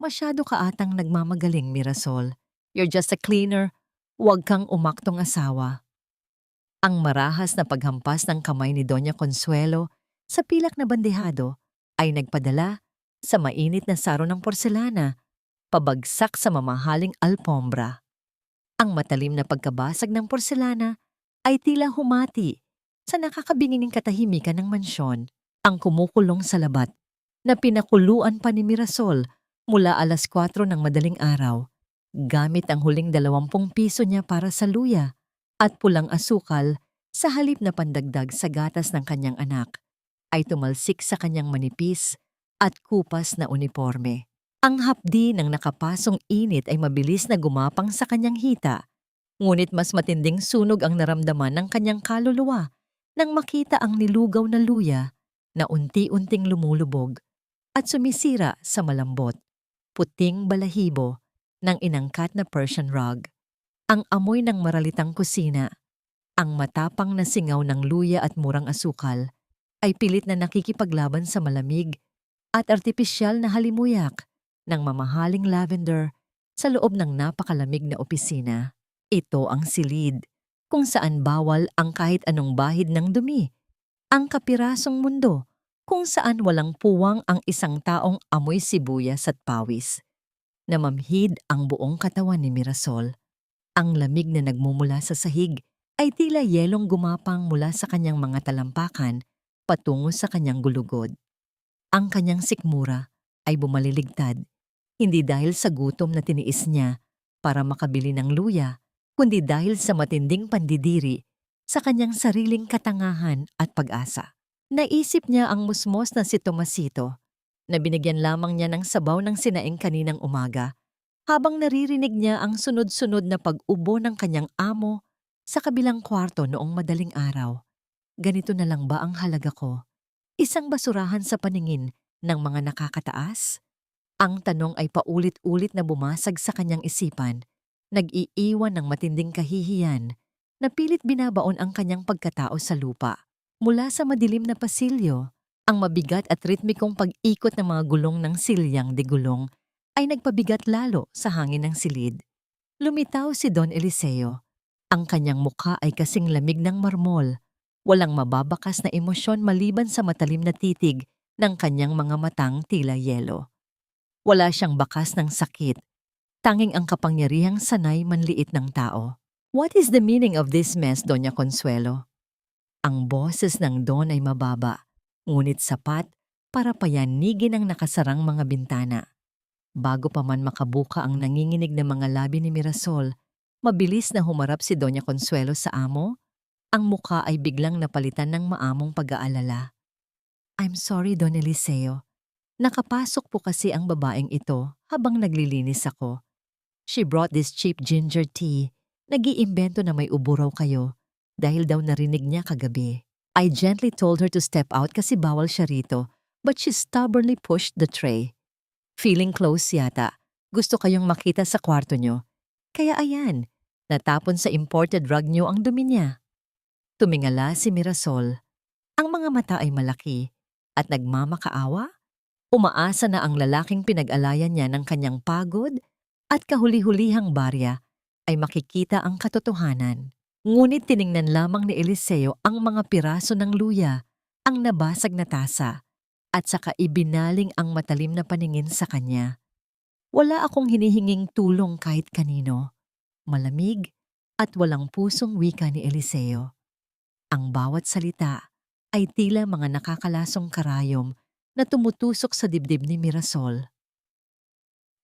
Masyado ka atang nagmamagaling, Mirasol. You're just a cleaner. Huwag kang umaktong asawa. Ang marahas na paghampas ng kamay ni Doña Consuelo sa pilak na bandehado ay nagpadala sa mainit na saro ng porselana, pabagsak sa mamahaling alpombra. Ang matalim na pagkabasag ng porselana ay tila humati sa nakakabingining katahimikan ng mansyon. Ang kumukulong sa labat na pinakuluan pa ni Mirasol mula alas 4 ng madaling araw, gamit ang huling 20 piso niya para sa luya at pulang asukal sa halip na pandagdag sa gatas ng kanyang anak, ay tumalsik sa kanyang manipis at kupas na uniforme. Ang hapdi ng nakapasong init ay mabilis na gumapang sa kanyang hita, ngunit mas matinding sunog ang naramdaman ng kanyang kaluluwa nang makita ang nilugaw na luya na unti-unting lumulubog at sumisira sa malambot, puting balahibo ng inangkat na Persian rug. Ang amoy ng maralitang kusina, ang matapang na singaw ng luya at murang asukal ay pilit na nakikipaglaban sa malamig at artipisyal na halimuyak ng mamahaling lavender sa loob ng napakalamig na opisina. Ito ang silid, kung saan bawal ang kahit anong bahid ng dumi. Ang kapirasong mundo, kung saan walang puwang ang isang taong amoy sibuyas at pawis. Namamhid ang buong katawan ni Mirasol. Ang lamig na nagmumula sa sahig ay tila yelong gumapang mula sa kanyang mga talampakan patungo sa kanyang gulugod. Ang kanyang sikmura ay bumaliligtad, hindi dahil sa gutom na tiniis niya para makabili ng luya, kundi dahil sa matinding pandidiri sa kanyang sariling katangahan at pag-asa. Naisip niya ang musmos na si Tomasito na binigyan lamang niya ng sabaw ng sinaing kaninang umaga habang naririnig niya ang sunod-sunod na pag-ubo ng kanyang amo sa kabilang kwarto noong madaling araw. Ganito na lang ba ang halaga ko? Isang basurahan sa paningin ng mga nakakataas? Ang tanong ay paulit-ulit na bumasag sa kanyang isipan, nag-iiwan ng matinding kahihiyan na pilit binabaon ang kanyang pagkatao sa lupa. Mula sa madilim na pasilyo, ang mabigat at ritmikong pag-ikot ng mga gulong ng silyang de gulong ay nagpabigat lalo sa hangin ng silid. Lumitaw si Don Eliseo. Ang kanyang mukha ay kasing lamig ng marmol, walang mababakas na emosyon maliban sa matalim na titig ng kanyang mga matang tila yelo. Wala siyang bakas ng sakit, tanging ang kapangyarihang sanay manliit ng tao. What is the meaning of this mess, Doña Consuelo? Ang boses ng Don ay mababa, ngunit sapat para payanigin ang nakasarang mga bintana. Bago pa man makabuka ang nanginginig na mga labi ni Mirasol, mabilis na humarap si Doña Consuelo sa amo. Ang muka ay biglang napalitan ng maamong pag-aalala. I'm sorry, Don Eliseo. Nakapasok po kasi ang babaeng ito habang naglilinis ako. She brought this cheap ginger tea. Nag-iimbento na may ubo raw kayo dahil daw narinig niya kagabi. I gently told her to step out kasi bawal siya rito, but she stubbornly pushed the tray. Feeling close yata, gusto kayong makita sa kwarto nyo. Kaya ayan, natapon sa imported rug nyo ang dumi niya. Tumingala si Mirasol. Ang mga mata ay malaki at nagmamakaawa. Umaasa na ang lalaking pinag-alayan niya ng kanyang pagod at kahuli-hulihang barya ay makikita ang katotohanan. Ngunit tiningnan lamang ni Eliseo ang mga piraso ng luya, ang nabasag na tasa, at saka ibinaling ang matalim na paningin sa kanya. Wala akong hinihinging tulong kahit kanino. Malamig at walang pusong wika ni Eliseo. Ang bawat salita ay tila mga nakakalasong karayom na tumutusok sa dibdib ni Mirasol.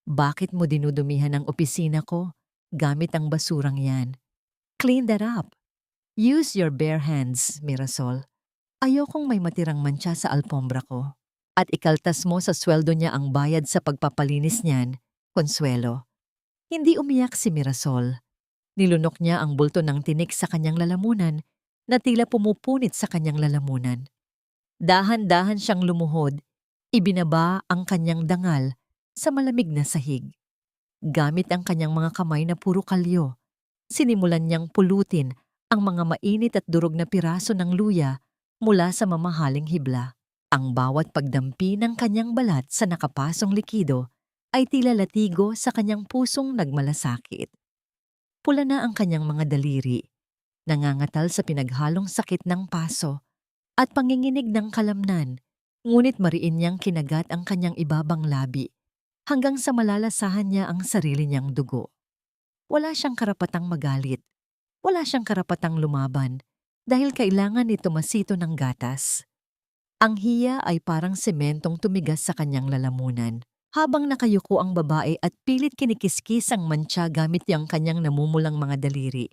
Bakit mo dinudumihan ang opisina ko gamit ang basurang yan? Clean that up. Use your bare hands, Mirasol. Ayokong may matirang mantsa sa alpombra ko. At ikaltas mo sa sweldo niya ang bayad sa pagpapalinis niyan, Consuelo. Hindi umiyak si Mirasol. Nilunok niya ang bulto ng tinik sa kanyang lalamunan na tila pumupunit sa kanyang lalamunan. Dahan-dahan siyang lumuhod, ibinaba ang kanyang dangal sa malamig na sahig. Gamit ang kanyang mga kamay na puro kalyo, sinimulan niyang pulutin ang mga mainit at durog na piraso ng luya mula sa mamahaling hibla. Ang bawat pagdampi ng kanyang balat sa nakapasong likido ay tila latigo sa kanyang pusong nagmalasakit. Pula na ang kanyang mga daliri, nangangatal sa pinaghalong sakit ng paso at panginginig ng kalamnan, ngunit mariin niyang kinagat ang kanyang ibabang labi hanggang sa malalasahan niya ang sarili niyang dugo. Wala siyang karapatang magalit, wala siyang karapatang lumaban dahil kailangan nito masito ng gatas. Ang hiya ay parang sementong tumigas sa kanyang lalamunan. Habang nakayuko ang babae at pilit kinikiskis ang mantsa gamit ang kanyang namumulang mga daliri.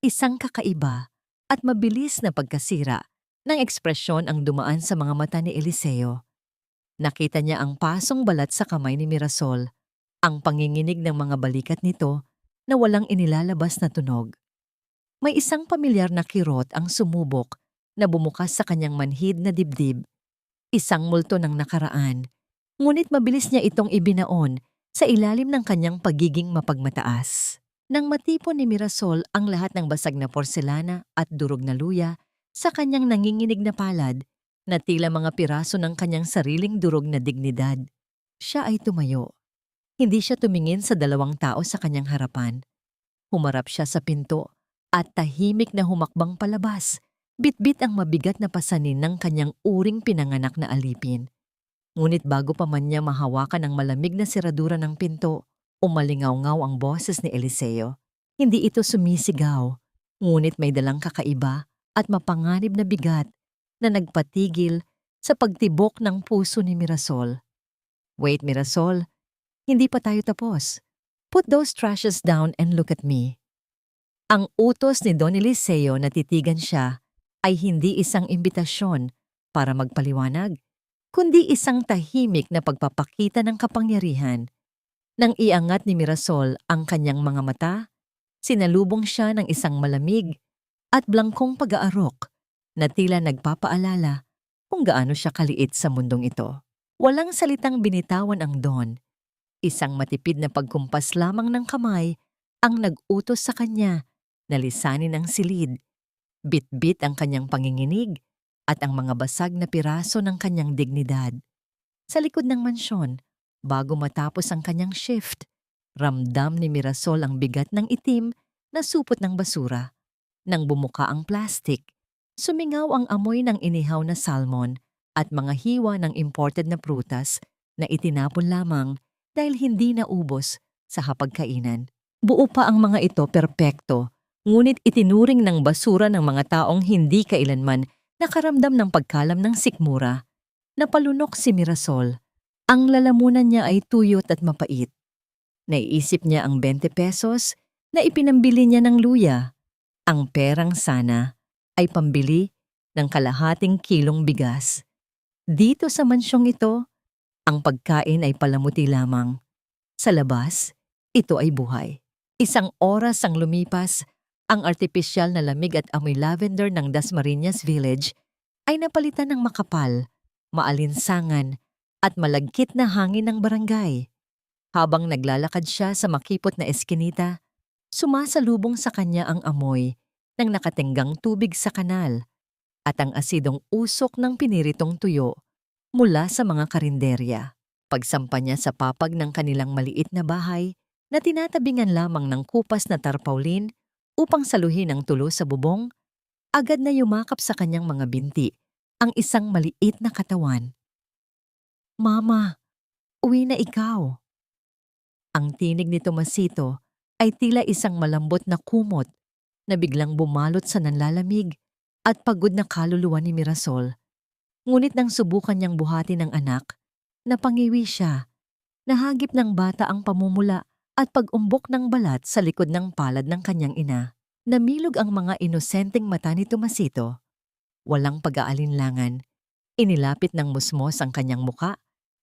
Isang kakaiba at mabilis na pagkasira ng ekspresyon ang dumaan sa mga mata ni Eliseo. Nakita niya ang pasong balat sa kamay ni Mirasol, ang panginginig ng mga balikat nito na walang inilalabas na tunog. May isang pamilyar na kirot ang sumubok na bumukas sa kanyang manhid na dibdib, isang multo ng nakaraan. Ngunit mabilis niya itong ibinaon sa ilalim ng kanyang pagiging mapagmataas. Nang matipon ni Mirasol ang lahat ng basag na porselana at durog na luya sa kanyang nanginginig na palad na tila mga piraso ng kanyang sariling durog na dignidad, siya ay tumayo. Hindi siya tumingin sa dalawang tao sa kanyang harapan. Humarap siya sa pinto at tahimik na humakbang palabas, bitbit ang mabigat na pasanin ng kanyang uring pinanganak na alipin. Ngunit bago pa man niya mahawakan ang malamig na siradura ng pinto, umalingaw-ngaw ang boses ni Eliseo. Hindi ito sumisigaw, ngunit may dalang kakaiba at mapanganib na bigat na nagpatigil sa pagtibok ng puso ni Mirasol. Wait, Mirasol, hindi pa tayo tapos. Put those trashes down and look at me. Ang utos ni Don Eliseo na titigan siya ay hindi isang imbitasyon para magpaliwanag, kundi isang tahimik na pagpapakita ng kapangyarihan. Nang iangat ni Mirasol ang kanyang mga mata, sinalubong siya ng isang malamig at blangkong pag-aarok na tila nagpapaalala kung gaano siya kaliit sa mundong ito. Walang salitang binitawan ang Don. Isang matipid na pagkumpas lamang ng kamay ang nag-utos sa kanya na lisanin ang silid, bit-bit ang kanyang panginginig at ang mga basag na piraso ng kanyang dignidad. Sa likod ng mansyon, bago matapos ang kanyang shift, ramdam ni Mirasol ang bigat ng itim na supot ng basura. Nang bumuka ang plastik, sumingaw ang amoy ng inihaw na salmon at mga hiwa ng imported na prutas na itinapon lamang dahil hindi naubos sa hapagkainan. Buo pa ang mga ito perpekto, ngunit itinuring ng basura ng mga taong hindi kailanman nakaramdam ng pagkalam ng sikmura. Napalunok si Mirasol. Ang lalamunan niya ay tuyot at mapait. Naiisip niya ang 20 pesos na ipinambili niya ng luya. Ang perang sana ay pambili ng kalahating kilong bigas. Dito sa mansyong ito, ang pagkain ay palamuti lamang. Sa labas, ito ay buhay. Isang oras ang lumipas, ang artipisyal na lamig at amoy lavender ng Dasmariñas Village ay napalitan ng makapal, maalinsangan at malagkit na hangin ng barangay. Habang naglalakad siya sa makipot na eskinita, sumasalubong sa kanya ang amoy ng nakatenggang tubig sa kanal at ang asidong usok ng piniritong tuyo mula sa mga karinderya. Pagsampa niya sa papag ng kanilang maliit na bahay na tinatabingan lamang ng kupas na tarpaulin upang saluhin ang tulo sa bubong, agad na yumakap sa kanyang mga binti ang isang maliit na katawan. "Mama, uwi na ikaw." Ang tinig ni Tomasito ay tila isang malambot na kumot na biglang bumalot sa nanlalamig at pagod na kaluluwa ni Mirasol. Ngunit nang subukan niyang buhatin ng anak, napangiwi siya. Nahagip ng bata ang pamumula at pag-umbok ng balat sa likod ng palad ng kanyang ina. Namilog ang mga inosenteng mata ni Tomasito. Walang pag-aalinlangan. Inilapit ng musmos ang kanyang muka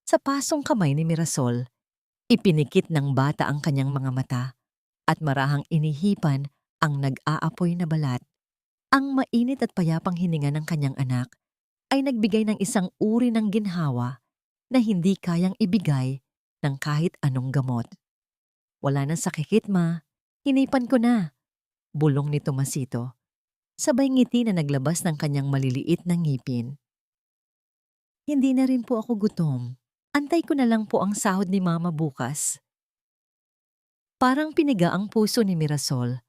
sa pasong kamay ni Mirasol. Ipinikit ng bata ang kanyang mga mata at marahang inihipan ang nag-aapoy na balat. Ang mainit at payapang hininga ng kanyang anak ay nagbigay ng isang uri ng ginhawa na hindi kayang ibigay ng kahit anong gamot. "Wala nang sakit, ma. Hinipan ko na," bulong ni Tomasito. Sabay ngiti na naglabas ng kanyang maliliit na ngipin. "Hindi na rin po ako gutom. Antay ko na lang po ang sahod ni Mama bukas. Parang piniga ang puso ni Mirasol.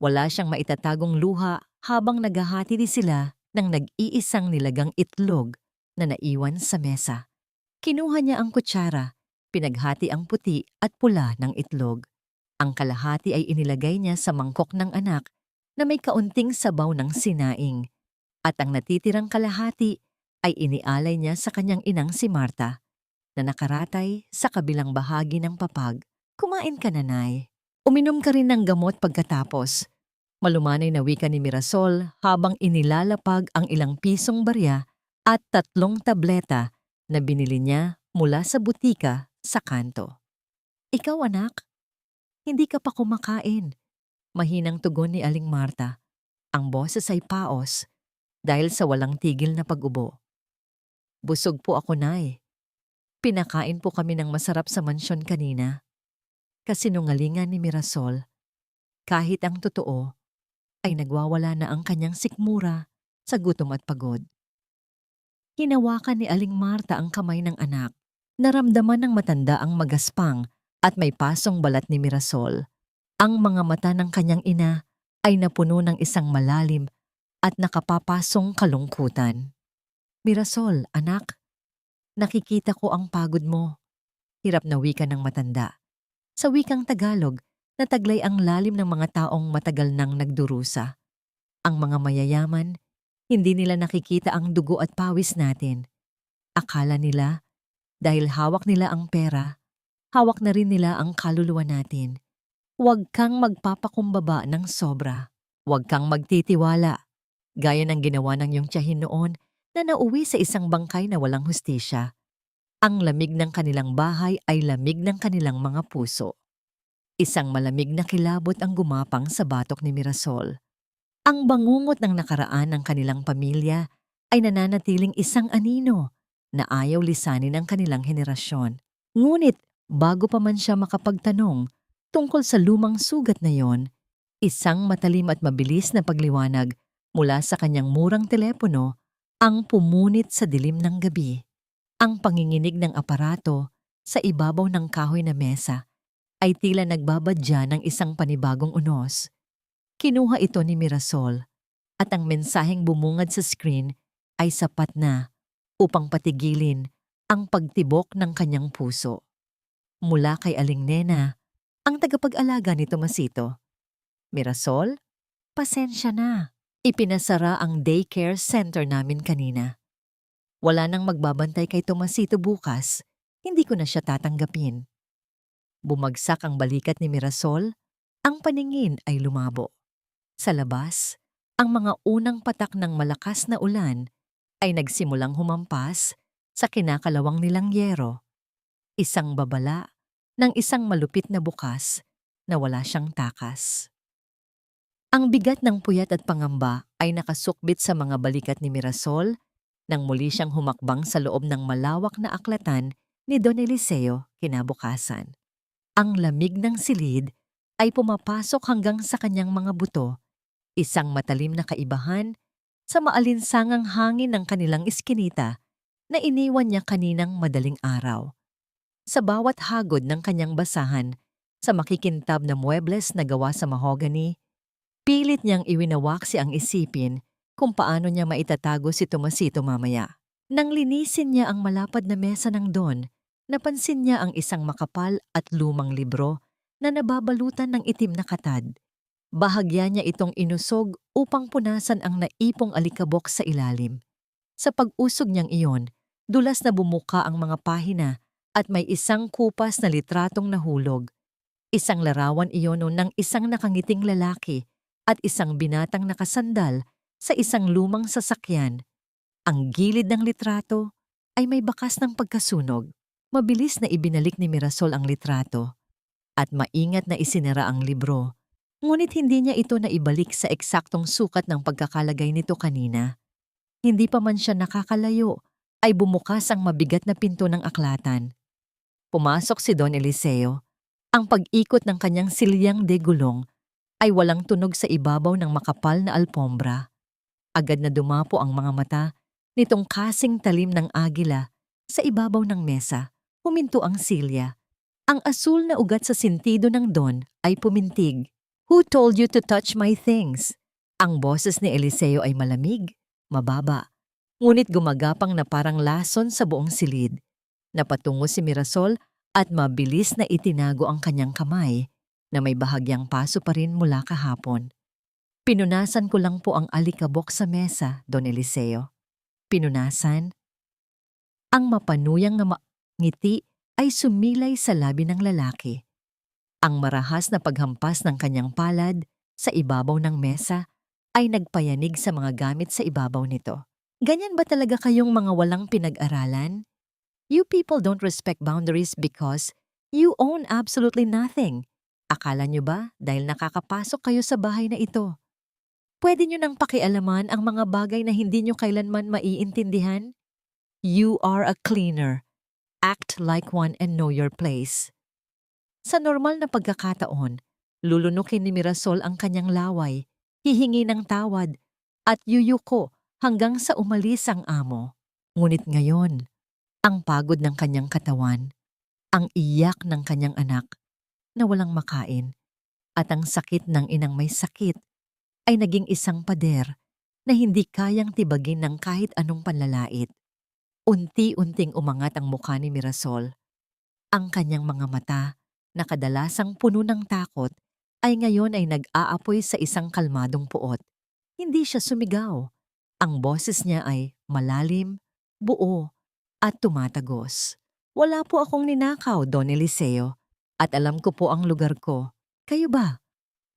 Wala siyang maitatagong luha habang naghahati din sila ng nag-iisang nilagang itlog na naiwan sa mesa. Kinuha niya ang kutsara, pinaghati ang puti at pula ng itlog. Ang kalahati ay inilagay niya sa mangkok ng anak na may kaunting sabaw ng sinaing. At ang natitirang kalahati ay inialay niya sa kanyang inang si Marta na nakaratay sa kabilang bahagi ng papag. Kumain ka na, Nay. Uminom ka rin ng gamot pagkatapos. Malumanay na wika ni Mirasol habang inilalapag ang ilang pisong barya at 3 tableta na binili niya mula sa butika sa kanto. Ikaw anak, hindi ka pa kumakain. Mahinang tugon ni Aling Marta. Ang boses ay paos dahil sa walang tigil na pag-ubo. Busog po ako, Nay. Pinakain po kami ng masarap sa mansyon kanina. Kasinungalingan ni Mirasol. Kahit ang totoo, ay nagwawala na ang kanyang sikmura sa gutom at pagod. Hinawakan ni Aling Marta ang kamay ng anak. Naramdaman ng matanda ang magaspang at may pasong balat ni Mirasol. Ang mga mata ng kanyang ina ay napuno ng isang malalim at nakapapasong kalungkutan. Mirasol, anak, nakikita ko ang pagod mo. Hirap na wika ng matanda. Sa wikang Tagalog, nataglay ang lalim ng mga taong matagal nang nagdurusa. Ang mga mayayaman, hindi nila nakikita ang dugo at pawis natin. Akala nila, dahil hawak nila ang pera, hawak na rin nila ang kaluluwa natin. Huwag kang magpapakumbaba ng sobra. Huwag kang magtitiwala. Gaya ng ginawa ng iyong tiyahin noon na nauwi sa isang bangkay na walang hustisya. Ang lamig ng kanilang bahay ay lamig ng kanilang mga puso. Isang malamig na kilabot ang gumapang sa batok ni Mirasol. Ang bangungot ng nakaraan ng kanilang pamilya ay nananatiling isang anino na ayaw lisanin ng kanilang henerasyon. Ngunit bago pa man siya makapagtanong tungkol sa lumang sugat na yon, isang matalim at mabilis na pagliwanag mula sa kanyang murang telepono ang pumunit sa dilim ng gabi. Ang panginginig ng aparato sa ibabaw ng kahoy na mesa ay tila nagbabadya ng isang panibagong unos. Kinuha ito ni Mirasol at ang mensaheng bumungad sa screen ay sapat na upang patigilin ang pagtibok ng kanyang puso. Mula kay Aling Nena, ang tagapag-alaga ni Tomasito. Mirasol, pasensya na. Ipinasara ang daycare center namin kanina. Wala nang magbabantay kay Tomasito bukas, hindi ko na siya tatanggapin. Bumagsak ang balikat ni Mirasol, ang paningin ay lumabo. Sa labas, ang mga unang patak ng malakas na ulan ay nagsimulang humampas sa kinakalawang nilang yero. Isang babala ng isang malupit na bukas na wala siyang takas. Ang bigat ng puyat at pangamba ay nakasukbit sa mga balikat ni Mirasol nang muli siyang humakbang sa loob ng malawak na aklatan ni Don Eliseo kinabukasan. Ang lamig ng silid ay pumapasok hanggang sa kanyang mga buto, isang matalim na kaibahan sa maalinsangang hangin ng kanilang iskinita na iniwan niya kaninang madaling araw. Sa bawat hagod ng kanyang basahan, sa makikintab na muebles na gawa sa mahogany, pilit niyang iwinawaksi ang isipin kung paano niya maitatago si Tomasito mamaya. Nang linisin niya ang malapad na mesa ng Don, napansin niya ang isang makapal at lumang libro na nababalutan ng itim na katad. Bahagya niya itong inusog upang punasan ang naipong alikabok sa ilalim. Sa pag-usog niyang iyon, dulas na bumuka ang mga pahina at may isang kupas na litratong nahulog. Isang larawan iyon ng isang nakangiting lalaki at isang binatang nakasandal sa isang lumang sasakyan. Ang gilid ng litrato ay may bakas ng pagkasunog. Mabilis na ibinalik ni Mirasol ang litrato at maingat na isinara ang libro. Ngunit hindi niya ito naibalik sa eksaktong sukat ng pagkakalagay nito kanina. Hindi pa man siya nakakalayo ay bumukas ang mabigat na pinto ng aklatan. Pumasok si Don Eliseo. Ang pag-ikot ng kanyang silyang de gulong ay walang tunog sa ibabaw ng makapal na alpombra. Agad na dumapo ang mga mata nitong kasing talim ng agila sa ibabaw ng mesa. Huminto ang silya. Ang asul na ugat sa sintido ng Don ay pumintig. Who told you to touch my things? Ang boses ni Eliseo ay malamig, mababa, ngunit gumagapang na parang lason sa buong silid. Napatungo si Mirasol at mabilis na itinago ang kanyang kamay na may bahagyang paso pa rin mula kahapon. Pinunasan ko lang po ang alikabok sa mesa, Don Eliseo. Pinunasan? Ang mapanuyang na ngiti ay sumilay sa labi ng lalaki. Ang marahas na paghampas ng kanyang palad sa ibabaw ng mesa ay nagpayanig sa mga gamit sa ibabaw nito. Ganyan ba talaga kayong mga walang pinag-aralan? You people don't respect boundaries because you own absolutely nothing. Akala nyo ba dahil nakakapasok kayo sa bahay na ito? Pwede nyo nang pakialaman ang mga bagay na hindi nyo kailanman maiintindihan? You are a cleaner. Act like one and know your place. Sa normal na pagkakataon, lulunukin ni Mirasol ang kanyang laway, hihingi ng tawad, at yuyuko hanggang sa umalis ang amo. Ngunit ngayon, ang pagod ng kanyang katawan, ang iyak ng kanyang anak na walang makain, at ang sakit ng inang may sakit ay naging isang pader na hindi kayang tibagin ng kahit anong panlalait. Unti-unting umangat ang mukha ni Mirasol. Ang kanyang mga mata, na kadalasang puno ng takot, ay ngayon ay nag-aapoy sa isang kalmadong puot. Hindi siya sumigaw. Ang boses niya ay malalim, buo, at tumatagos. Wala po akong ninakaw, Don Eliseo, at alam ko po ang lugar ko. Kayo ba?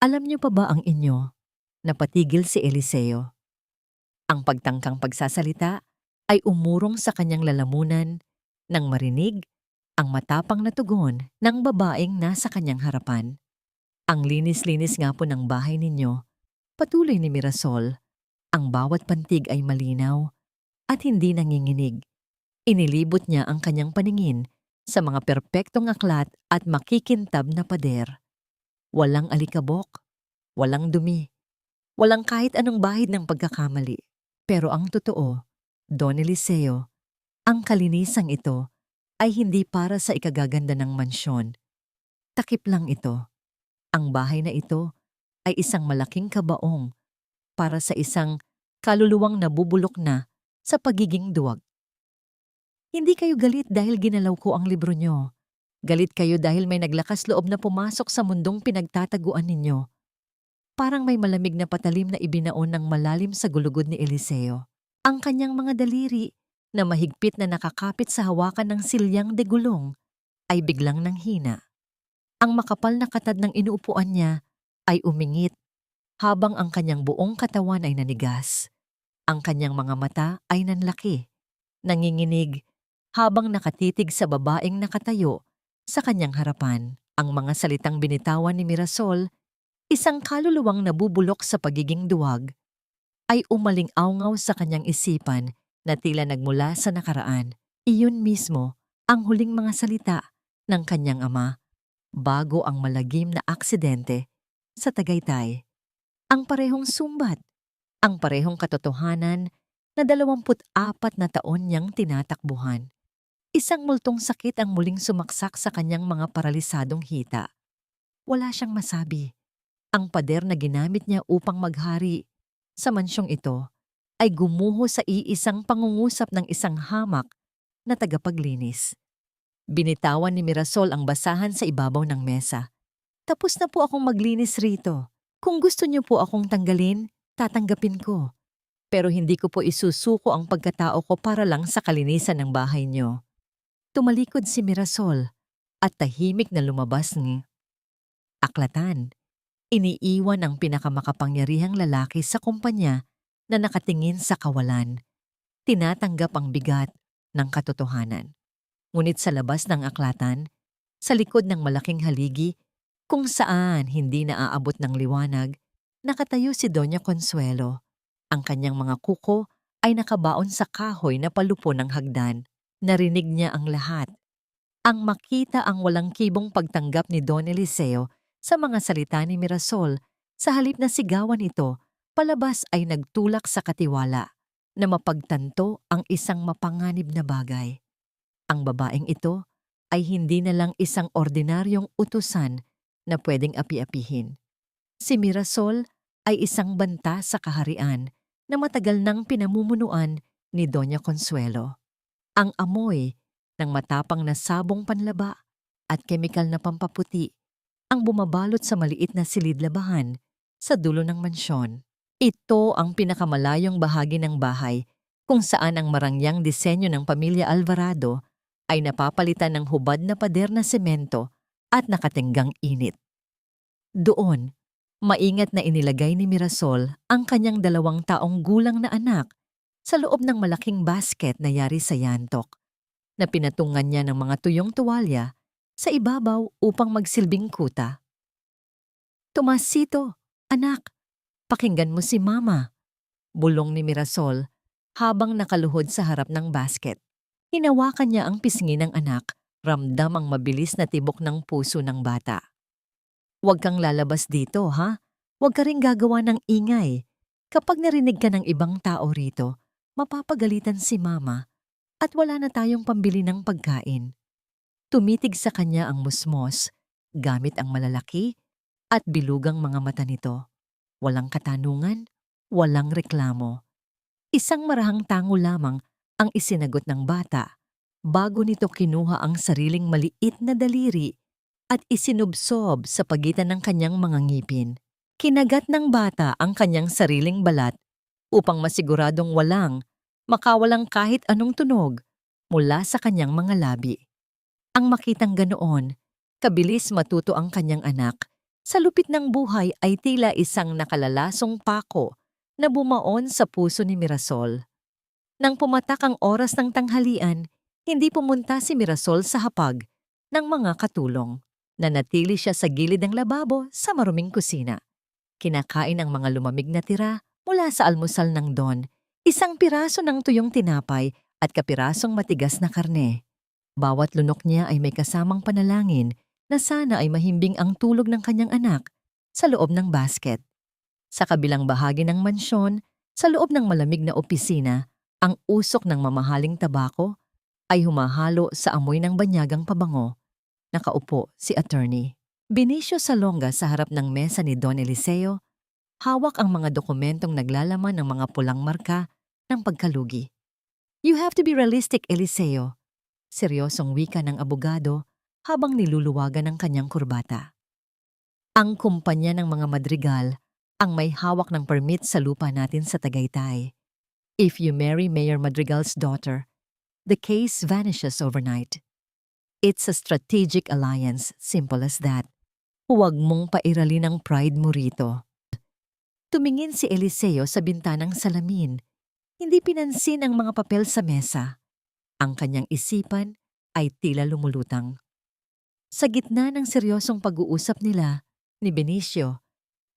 Alam niyo pa ba ang inyo? Napatigil si Eliseo. Ang pagtangkang pagsasalita ay umurong sa kanyang lalamunan nang marinig ang matapang na tugon ng babaeng nasa kanyang harapan. Ang linis-linis nga po ng bahay ninyo, patuloy ni Mirasol. Ang bawat pantig ay malinaw at hindi nanginginig. Inilibot niya ang kanyang paningin sa mga perpektong aklat at makikintab na pader. Walang alikabok, walang dumi, walang kahit anong bahid ng pagkakamali. Pero ang totoo, Don Eliseo, ang kalinisang ito ay hindi para sa ikagaganda ng mansyon. Takip lang ito. Ang bahay na ito ay isang malaking kabaong para sa isang kaluluwang nabubulok na sa pagiging duwag. Hindi kayo galit dahil ginalaw ko ang libro nyo. Galit kayo dahil may naglakas loob na pumasok sa mundong pinagtataguan ninyo. Parang may malamig na patalim na ibinaon ng malalim sa gulugod ni Eliseo. Ang kanyang mga daliri na mahigpit na nakakapit sa hawakan ng silyang de gulong ay biglang nanghina. Ang makapal na katad ng inuupuan niya ay umingit habang ang kanyang buong katawan ay nanigas. Ang kanyang mga mata ay nanlaki, nanginginig habang nakatitig sa babaeng nakatayo sa kanyang harapan. Ang mga salitang binitawan ni Mirasol, isang kaluluwang nabubulok sa pagiging duwag, ay umaling-awngaw sa kanyang isipan na tila nagmula sa nakaraan. Iyon mismo ang huling mga salita ng kanyang ama bago ang malagim na aksidente sa Tagaytay. Ang parehong sumbat, ang parehong katotohanan na 24 na taon niyang tinatakbuhan. Isang multong sakit ang muling sumaksak sa kanyang mga paralisadong hita. Wala siyang masabi. Ang pader na ginamit niya upang maghari sa mansyong ito ay gumuho sa iisang pangungusap ng isang hamak na tagapaglinis. Binitawan ni Mirasol ang basahan sa ibabaw ng mesa. Tapos na po akong maglinis rito. Kung gusto niyo po akong tanggalin, tatanggapin ko. Pero hindi ko po isusuko ang pagkatao ko para lang sa kalinisan ng bahay niyo. Tumalikod si Mirasol at tahimik na lumabas ng aklatan. Iniiwan ang pinakamakapangyarihang lalaki sa kumpanya na nakatingin sa kawalan. Tinatanggap ang bigat ng katotohanan. Ngunit sa labas ng aklatan, sa likod ng malaking haligi, kung saan hindi naaabot ng liwanag, nakatayo si Doña Consuelo. Ang kanyang mga kuko ay nakabaon sa kahoy na palupo ng hagdan. Narinig niya ang lahat. Ang makita ang walang kibong pagtanggap ni Don Eliseo sa mga salita ni Mirasol, sa halip na sigawan ito, palabas ay nagtulak sa katiwala na mapagtanto ang isang mapanganib na bagay. Ang babaeng ito ay hindi na lang isang ordinaryong utusan na pwedeng api-apihin. Si Mirasol ay isang banta sa kaharian na matagal nang pinamumunuan ni Doña Consuelo. Ang amoy ng matapang na sabong panlaba at kemikal na pampaputi ang bumabalot sa maliit na silid-labahan sa dulo ng mansyon. Ito ang pinakamalayong bahagi ng bahay kung saan ang marangyang disenyo ng pamilya Alvarado ay napapalitan ng hubad na pader na semento at nakatenggang init. Doon, maingat na inilagay ni Mirasol ang kanyang 2 taong gulang na anak sa loob ng malaking basket na yari sa yantok, na pinatungan niya ng mga tuyong tuwalya sa ibabaw upang magsilbing kuta. "Tomasito, anak, pakinggan mo si Mama," bulong ni Mirasol habang nakaluhod sa harap ng basket. Hinawakan niya ang pisngi ng anak, ramdam ang mabilis na tibok ng puso ng bata. "Huwag kang lalabas dito, ha? Huwag ka ring gagawa ng ingay. Kapag narinig ka ng ibang tao rito, mapapagalitan si Mama at wala na tayong pambili ng pagkain." Tumitig sa kanya ang musmos gamit ang malalaki at bilugang mga mata nito. Walang katanungan, walang reklamo. Isang marahang tango lamang ang isinagot ng bata bago nito kinuha ang sariling maliit na daliri at isinubsob sa pagitan ng kanyang mga ngipin. Kinagat ng bata ang kanyang sariling balat upang masiguradong makawalang kahit anong tunog mula sa kanyang mga labi. Ang makitang ganoon, kabilis matuto ang kanyang anak, sa lupit ng buhay ay tila isang nakalalasong pako na bumaon sa puso ni Mirasol. Nang pumatak ang oras ng tanghalian, hindi pumunta si Mirasol sa hapag ng mga katulong. Nanatili siya sa gilid ng lababo sa maruming kusina. Kinakain ang mga lumamig na tira mula sa almusal ng Don, isang piraso ng tuyong tinapay at kapirasong matigas na karne. Bawat lunok niya ay may kasamang panalangin na sana ay mahimbing ang tulog ng kanyang anak sa loob ng basket. Sa kabilang bahagi ng mansyon, sa loob ng malamig na opisina, ang usok ng mamahaling tabako ay humahalo sa amoy ng banyagang pabango. Nakaupo si attorney Benicio Salonga sa harap ng mesa ni Don Eliseo, hawak ang mga dokumentong naglalaman ng mga pulang marka ng pagkalugi. "You have to be realistic, Eliseo," seryosong wika ng abogado habang niluluwagan ng kanyang kurbata. "Ang kumpanya ng mga Madrigal ang may hawak ng permit sa lupa natin sa Tagaytay. If you marry Mayor Madrigal's daughter, the case vanishes overnight. It's a strategic alliance, simple as that. Huwag mong pairalin ang pride mo rito." Tumingin si Eliseo sa bintanang salamin. Hindi pinansin ang mga papel sa mesa. Ang kanyang isipan ay tila lumulutang. Sa gitna ng seryosong pag-uusap nila ni Benicio,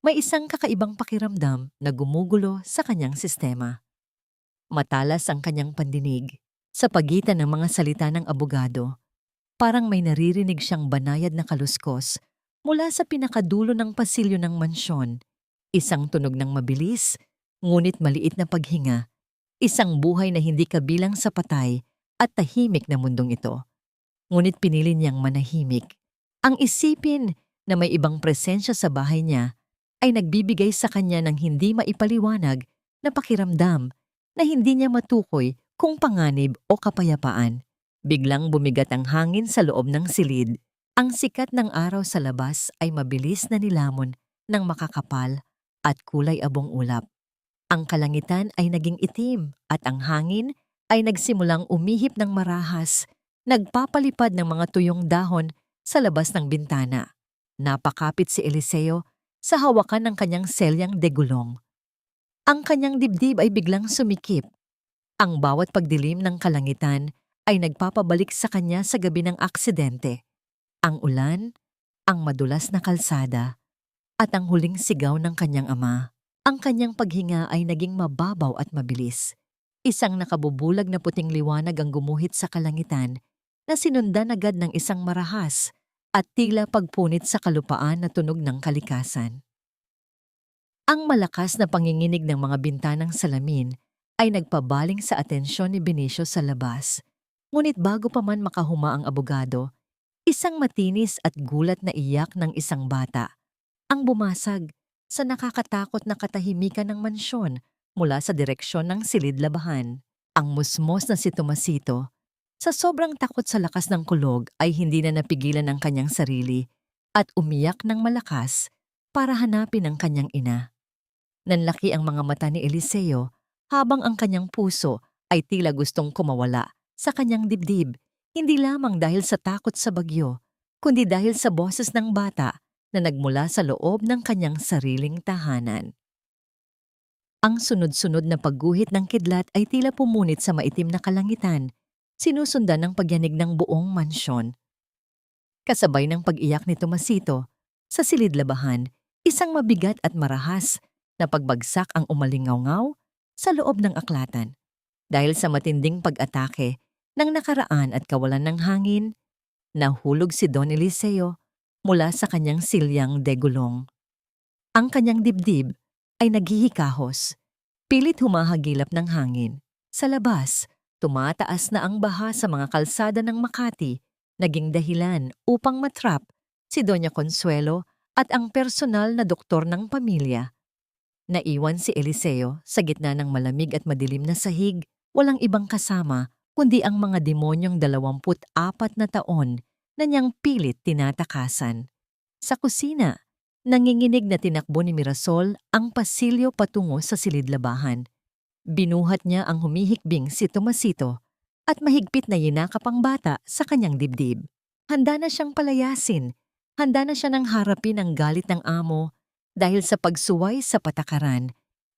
may isang kakaibang pakiramdam na gumugulo sa kanyang sistema. Matalas ang kanyang pandinig sa pagitan ng mga salita ng abogado. Parang may naririnig siyang banayad na kaluskos mula sa pinakadulo ng pasilyo ng mansyon. Isang tunog ng mabilis, ngunit maliit na paghinga. Isang buhay na hindi kabilang sa patay at tahimik na mundong ito. Ngunit pinili niyang manahimik. Ang isipin na may ibang presensya sa bahay niya ay nagbibigay sa kanya ng hindi maipaliwanag na pakiramdam na hindi niya matukoy kung panganib o kapayapaan. Biglang bumigat ang hangin sa loob ng silid. Ang sikat ng araw sa labas ay mabilis na nilamon ng makakapal at kulay abong ulap. Ang kalangitan ay naging itim at ang hangin ay nagsimulang umihip ng marahas, nagpapalipad ng mga tuyong dahon sa labas ng bintana. Napakapit si Eliseo sa hawakan ng kanyang selyang degulong. Ang kanyang dibdib ay biglang sumikip. Ang bawat pagdilim ng kalangitan ay nagpapabalik sa kanya sa gabi ng aksidente. Ang ulan, ang madulas na kalsada, at ang huling sigaw ng kanyang ama. Ang kanyang paghinga ay naging mababaw at mabilis. Isang nakabubulag na puting liwanag ang gumuhit sa kalangitan na sinundan agad ng isang marahas at tila pagpunit sa kalupaan na tunog ng kalikasan. Ang malakas na panginginig ng mga bintanang salamin ay nagpabaling sa atensyon ni Benicio sa labas. Ngunit bago pa man makahuma ang abogado, Isang matinis at gulat na iyak ng isang bata ang bumasag sa nakakatakot na katahimikan ng mansyon mula sa direksyon ng silid-labahan. Ang musmos na si Tomasito, sa sobrang takot sa lakas ng kulog ay hindi na napigilan ang kanyang sarili at umiyak ng malakas para hanapin ang kanyang ina. Nanlaki ang mga mata ni Eliseo habang ang kanyang puso ay tila gustong kumawala sa kanyang dibdib, hindi lamang dahil sa takot sa bagyo, kundi dahil sa boses ng bata na nagmula sa loob ng kanyang sariling tahanan. Ang sunod-sunod na pagguhit ng kidlat ay tila pumunit sa maitim na kalangitan, sinusundan ng pagyanig ng buong mansyon. Kasabay ng pag-iyak ni Tomasito, sa silid-labahan, isang mabigat at marahas na pagbagsak ang umalingaw sa loob ng aklatan. Dahil sa matinding pag-atake ng nakaraan at kawalan ng hangin, nahulog si Don Eliseo mula sa kanyang silyang degulong. Ang kanyang dibdib ay naghihikahos, pilit humahagilap ng hangin. Sa labas, tumataas na ang baha sa mga kalsada ng Makati, naging dahilan upang matrap si Doña Consuelo at ang personal na doktor ng pamilya. Naiwan si Eliseo sa gitna ng malamig at madilim na sahig, walang ibang kasama kundi ang mga demonyong 24 na taon na niyang pilit tinatakasan. Sa kusina, nanginginig na tinakbo ni Mirasol ang pasilyo patungo sa silid-labahan. Binuhat niya ang humihikbing si Tomasito at mahigpit na yinakap ang bata sa kanyang dibdib. Handa na siyang palayasin, handa na siya nang harapin ang galit ng amo dahil sa pagsuway sa patakaran.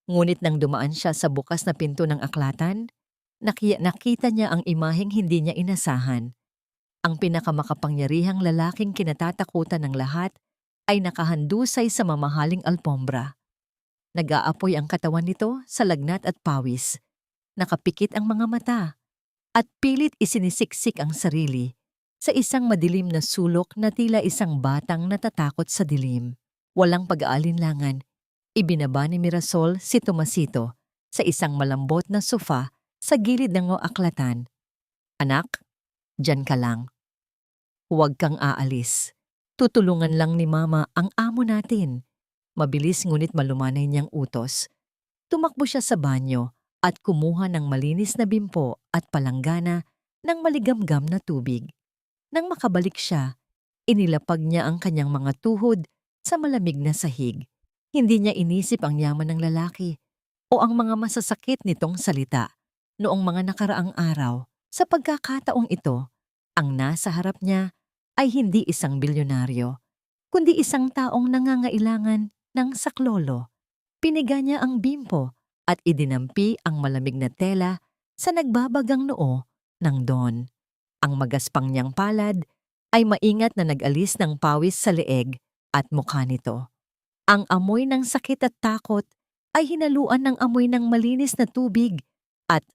Ngunit nang dumaan siya sa bukas na pinto ng aklatan, nakita niya ang imaheng hindi niya inasahan. Ang pinakamakapangyarihang lalaking kinatatakutan ng lahat ay nakahandusay sa mamahaling alpombra. Nag-aapoy ang katawan nito sa lagnat at pawis. Nakapikit ang mga mata at pilit isinisiksik ang sarili sa isang madilim na sulok na tila isang batang natatakot sa dilim. Walang pag-aalinlangan, ibinaba ni Mirasol si Tomasito sa isang malambot na sofa sa gilid ng aklatan. Anak, diyan ka lang. Huwag kang aalis. Tutulungan lang ni Mama ang amo natin. Mabilis ngunit malumanay niyang utos. Tumakbo siya sa banyo at kumuha ng malinis na bimpo at palanggana ng maligamgam na tubig. Nang makabalik siya, inilapag niya ang kanyang mga tuhod sa malamig na sahig. Hindi niya inisip ang yaman ng lalaki o ang mga masasakit nitong salita noong mga nakaraang araw. Sa pagkakataong ito, ang nasa harap niya ay hindi isang bilyonaryo, kundi isang taong nangangailangan ng saklolo. Piniga niya ang bimpo at idinampi ang malamig na tela sa nagbabagang noo ng Don. Ang magaspang niyang palad ay maingat na nag-alis ng pawis sa leeg at mukha nito. Ang amoy ng sakit at takot ay hinaluan ng amoy ng malinis na tubig at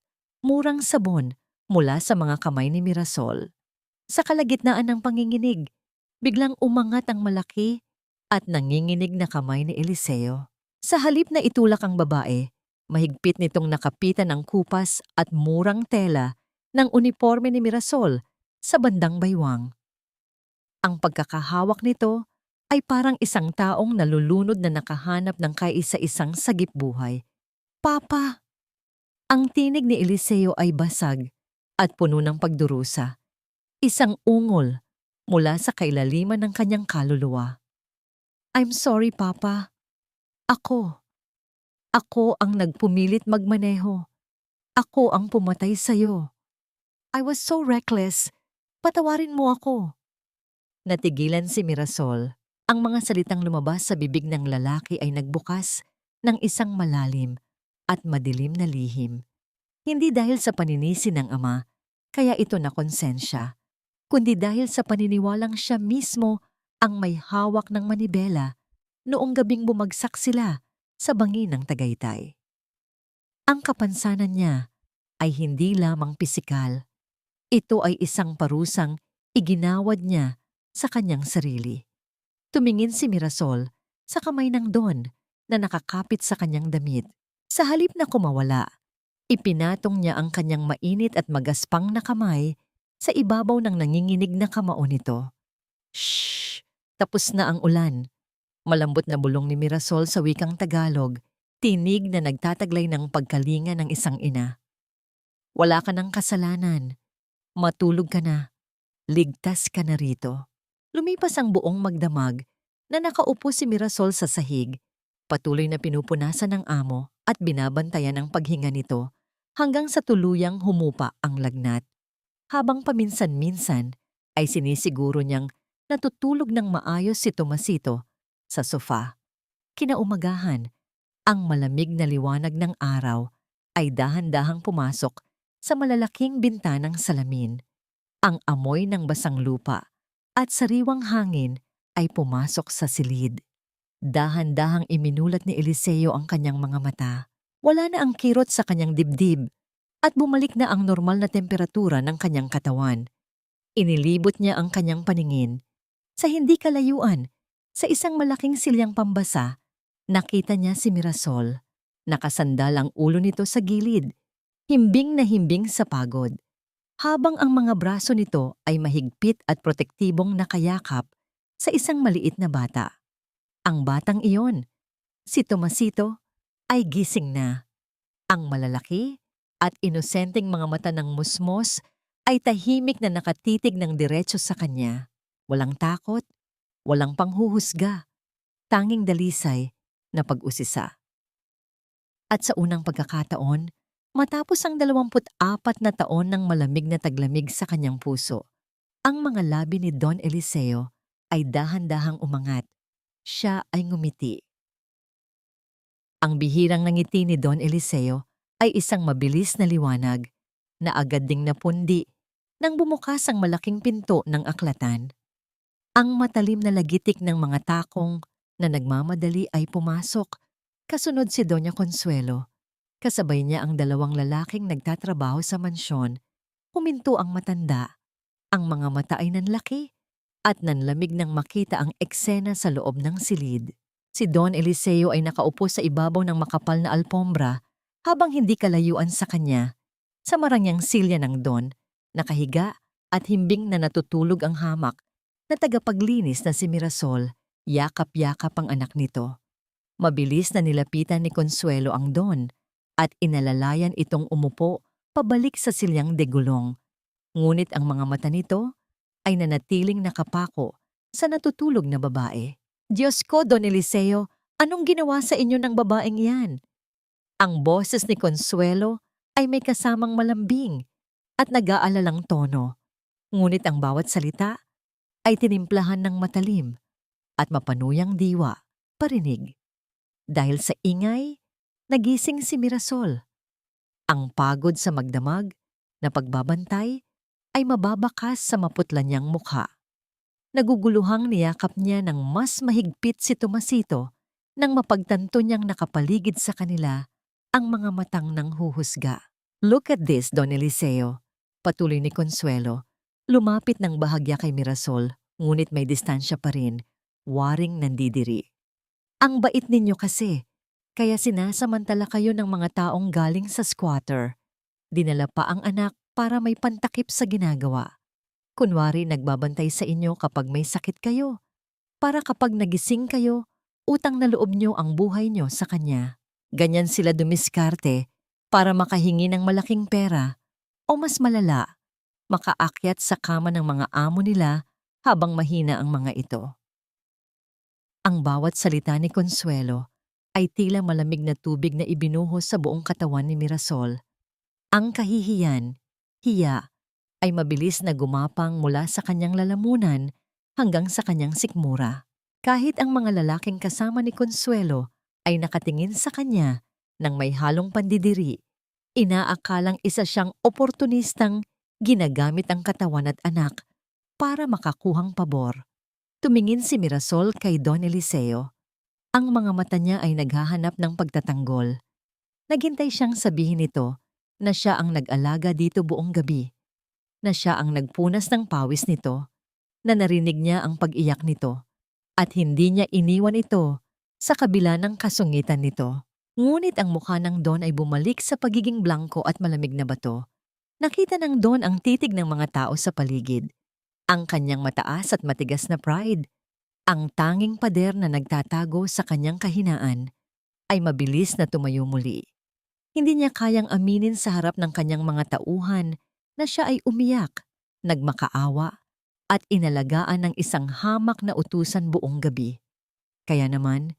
murang sabon mula sa mga kamay ni Mirasol. Sa kalagitnaan ng panginginig, biglang umangat ang malaki at nanginginig na kamay ni Eliseo. Sa halip na itulak ang babae, mahigpit nitong nakapitan ang kupas at murang tela ng uniforme ni Mirasol sa bandang baywang. Ang pagkakahawak nito ay parang isang taong nalulunod na nakahanap ng kaisa-isang sagip buhay. Papa! Ang tinig ni Eliseo ay basag at puno ng pagdurusa. Isang ungol mula sa kailaliman ng kanyang kaluluwa. I'm sorry, Papa. Ako ang nagpumilit magmaneho. Ako ang pumatay sa'yo. I was so reckless. Patawarin mo ako. Natigilan si Mirasol. Ang mga salitang lumabas sa bibig ng lalaki ay nagbukas ng isang malalim at madilim na lihim. Hindi dahil sa paninisi ng ama, kaya ito nakonsensya, kundi dahil sa paniniwalang siya mismo ang may hawak ng manibela noong gabing bumagsak sila sa bangin ng Tagaytay. Ang kapansanan niya ay hindi lamang pisikal. Ito ay isang parusang iginawad niya sa kanyang sarili. Tumingin si Mirasol sa kamay ng Don na nakakapit sa kanyang damit. Sa halip na kumawala, ipinatong niya ang kanyang mainit at magaspang na kamay sa ibabaw ng nanginginig na kamao nito. Shh! Tapos na ang ulan. Malambot na bulong ni Mirasol sa wikang Tagalog, tinig na nagtataglay ng pagkalinga ng isang ina. Wala ka ng kasalanan. Matulog ka na. Ligtas ka na rito. Lumipas ang buong magdamag na nakaupo si Mirasol sa sahig, patuloy na pinupunasan ng amo at binabantayan ang paghinga nito hanggang sa tuluyang humupa ang lagnat. Habang paminsan-minsan ay sinisiguro niyang natutulog ng maayos si Tomasito sa sofa. Kinaumagahan, ang malamig na liwanag ng araw ay dahan-dahang pumasok sa malalaking bintanang salamin. Ang amoy ng basang lupa at sariwang hangin ay pumasok sa silid. Dahan-dahang iminulat ni Eliseo ang kanyang mga mata. Wala na ang kirot sa kanyang dibdib at bumalik na ang normal na temperatura ng kanyang katawan. Inilibot niya ang kanyang paningin. Sa hindi kalayuan, sa isang malaking silyang pambasa, nakita niya si Mirasol. Nakasandal ang ulo nito sa gilid, himbing na himbing sa pagod. Habang ang mga braso nito ay mahigpit at protektibong nakayakap sa isang maliit na bata. Ang batang iyon, si Tomasito, ay gising na. Ang malalaki at inosenteng mga mata ng musmos ay tahimik na nakatitig ng diretso sa kanya. Walang takot, walang panghuhusga, tanging dalisay na pag-usisa. At sa unang pagkakataon, matapos ang 24 na taon ng malamig na taglamig sa kanyang puso, ang mga labi ni Don Eliseo ay dahan-dahang umangat. Siya ay ngumiti. Ang bihirang ngiti ni Don Eliseo ay isang mabilis na liwanag na agad ding napundi nang bumukas ang malaking pinto ng aklatan. Ang matalim na lagitik ng mga takong na nagmamadali ay pumasok. Kasunod si Doña Consuelo. Kasabay niya ang 2 lalaking nagtatrabaho sa mansyon. Huminto ang matanda. Ang mga mata ay nanlaki at nanlamig nang makita ang eksena sa loob ng silid. Si Don Eliseo ay nakaupo sa ibabaw ng makapal na alpombra habang hindi kalayuan sa kanya. Sa marangyang silya ng Don, nakahiga at himbing na natutulog ang hamak na tagapaglinis na si Mirasol. Yakap-yakap ang anak nito. Mabilis na nilapitan ni Consuelo ang Don at inalalayan itong umupo pabalik sa silyang degulong. Ngunit ang mga mata nito ay nanatiling nakapako sa natutulog na babae. Diyos ko, Don Eliseo, anong ginawa sa inyo ng babaeng iyan? Ang boses ni Consuelo ay may kasamang malambing at nag-aalalang tono. Ngunit ang bawat salita ay tinimplahan ng matalim at mapanuyang diwa, parinig. Dahil sa ingay, nagising si Mirasol. Ang pagod sa magdamag na pagbabantay ay mababakas sa maputla niyang mukha. Naguguluhang niyakap niya ng mas mahigpit si Tomasito nang mapagtanto niyang nakapaligid sa kanila ang mga matang nanghuhusga. Look at this, Don Eliseo. Patuloy ni Consuelo. Lumapit ng bahagya kay Mirasol, ngunit may distansya pa rin, waring nandidiri. Ang bait ninyo kasi, kaya sinasamantala kayo ng mga taong galing sa squatter. Dinala pa ang anak para may pantakip sa ginagawa. Kunwari nagbabantay sa inyo kapag may sakit kayo, para kapag nagising kayo, utang na loob nyo ang buhay nyo sa kanya. Ganyan sila dumiskarte para makahingi ng malaking pera o mas malala, makaakyat sa kama ng mga amo nila habang mahina ang mga ito. Ang bawat salita ni Consuelo ay tila malamig na tubig na ibinuhos sa buong katawan ni Mirasol. Ang kahihiyan, hiya, ay mabilis na gumapang mula sa kanyang lalamunan hanggang sa kanyang sikmura. Kahit ang mga lalaking kasama ni Consuelo ay nakatingin sa kanya ng may halong pandidiri, inaakalang isa siyang oportunistang ginagamit ang katawan at anak para makakuhang pabor. Tumingin si Mirasol kay Don Eliseo. Ang mga mata niya ay naghahanap ng pagtatanggol. Naghintay siyang sabihin nito na siya ang nag-alaga dito buong gabi, na siya ang nagpunas ng pawis nito, na narinig niya ang pag-iyak nito, at hindi niya iniwan ito sa kabila ng kasungitan nito. Ngunit ang mukha ng Don ay bumalik sa pagiging blanko at malamig na bato. Nakita ng Don ang titig ng mga tao sa paligid. ang kanyang mataas at matigas na pride. Ang tanging pader na nagtatago sa kanyang kahinaan ay mabilis na tumayo muli. Hindi niya kayang aminin sa harap ng kanyang mga tauhan na siya ay umiyak, nagmakaawa, at inalagaan ng isang hamak na utusan buong gabi. Kaya naman,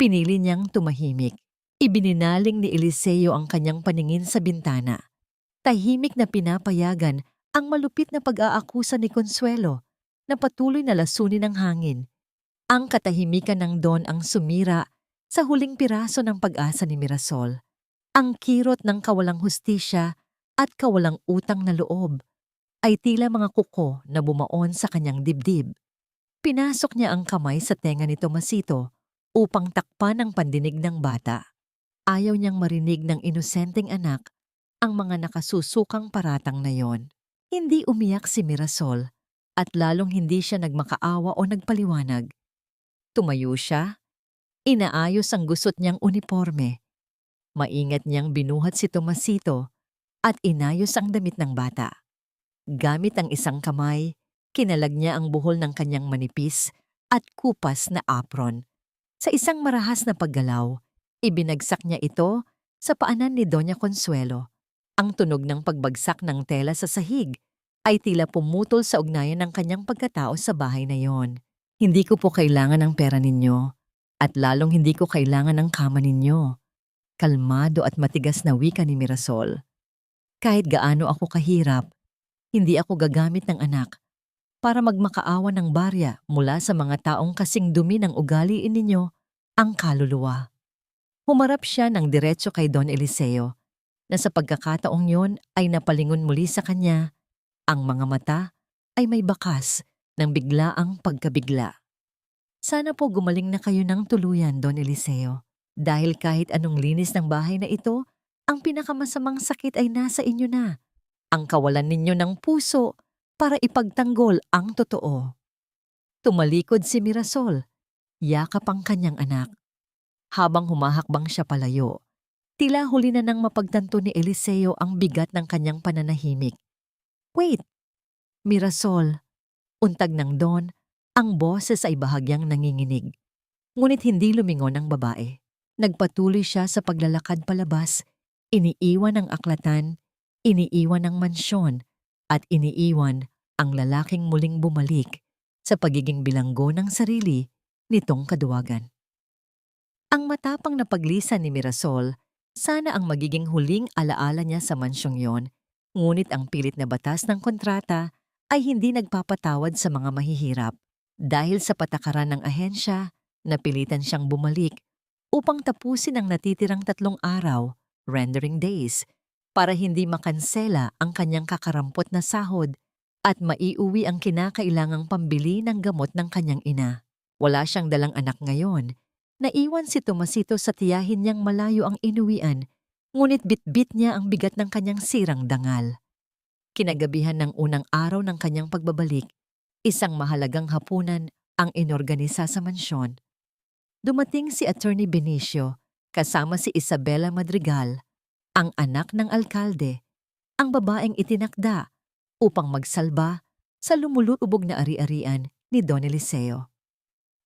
pinili niyang tumahimik. Ibininaling ni Eliseo ang kanyang paningin sa bintana. Tahimik na pinapayagan ang malupit na pag-aakusa ni Consuelo na patuloy na lasunin ng hangin. Ang katahimikan ng Don ang sumira sa huling piraso ng pag-asa ni Mirasol. Ang kirot ng kawalang hustisya at kawalang utang na loob ay tila mga kuko na bumaon sa kanyang dibdib. Pinasok niya ang kamay sa tenga ni Tomasito upang takpan ang pandinig ng bata. Ayaw niyang marinig ng inosenteng anak ang mga nakasusukang paratang na yon. Hindi umiyak si Mirasol at lalong hindi siya nagmakaawa o nagpaliwanag. Tumayo siya, inaayos ang gusot niyang uniforme. Maingat niyang binuhat si Tomasito at inayos ang damit ng bata. Gamit ang isang kamay, kinalag niya ang buhol ng kanyang manipis at kupas na apron. Sa isang marahas na paggalaw, ibinagsak niya ito sa paanan ni Doña Consuelo. Ang tunog ng pagbagsak ng tela sa sahig ay tila pumutol sa ugnayan ng kanyang pagkatao sa bahay na yon. Hindi ko po kailangan ng pera ninyo at lalong hindi ko kailangan ng kama ninyo. Kalmado at matigas na wika ni Mirasol. Kahit gaano ako kahirap, hindi ako gagamit ng anak para magmakaawa ng barya mula sa mga taong kasing dumi ng ugali ninyo ang kaluluwa. Humarap siya ng diretso kay Don Eliseo na sa pagkakataong yon ay napalingon muli sa kanya. Ang mga mata ay may bakas ng biglaang pagkabigla. Sana po gumaling na kayo ng tuluyan, Don Eliseo. Dahil kahit anong linis ng bahay na ito, ang pinakamasamang sakit ay nasa inyo na. Ang kawalan ninyo ng puso para ipagtanggol ang totoo. Tumalikod si Mirasol, yakap ang kanyang anak. Habang humahakbang siya palayo, tila huli na nang mapagtanto ni Eliseo ang bigat ng kanyang pananahimik. Wait! Mirasol, untag ng Don, ang boses ay bahagyang nanginginig. Ngunit hindi lumingon ang babae. Nagpatuloy siya sa paglalakad palabas, iniiwan ang aklatan, iniiwan ang mansyon, at iniiwan ang lalaking muling bumalik sa pagiging bilanggo ng sarili nitong kaduwagan. Ang matapang na paglisan ni Mirasol, sana ang magiging huling alaala niya sa mansyong yon, ngunit ang pilit na batas ng kontrata ay hindi nagpapatawad sa mga mahihirap. Dahil sa patakaran ng ahensya, napilitan siyang bumalik upang tapusin ang natitirang 3 araw, rendering days, para hindi makansela ang kanyang kakarampot na sahod at maiuwi ang kinakailangang pambili ng gamot ng kanyang ina. Wala siyang dalang anak ngayon. Naiwan si Tomasito sa tiyahin niyang malayo ang inuwian, ngunit bitbit niya ang bigat ng kanyang sirang dangal. Kinagabihan ng unang araw ng kanyang pagbabalik, isang mahalagang hapunan ang inorganisa sa mansyon. Dumating si Attorney Benicio kasama si Isabela Madrigal, ang anak ng alkalde, ang babaeng itinakda upang magsalba sa lumulubog na ari-arian ni Don Eliseo.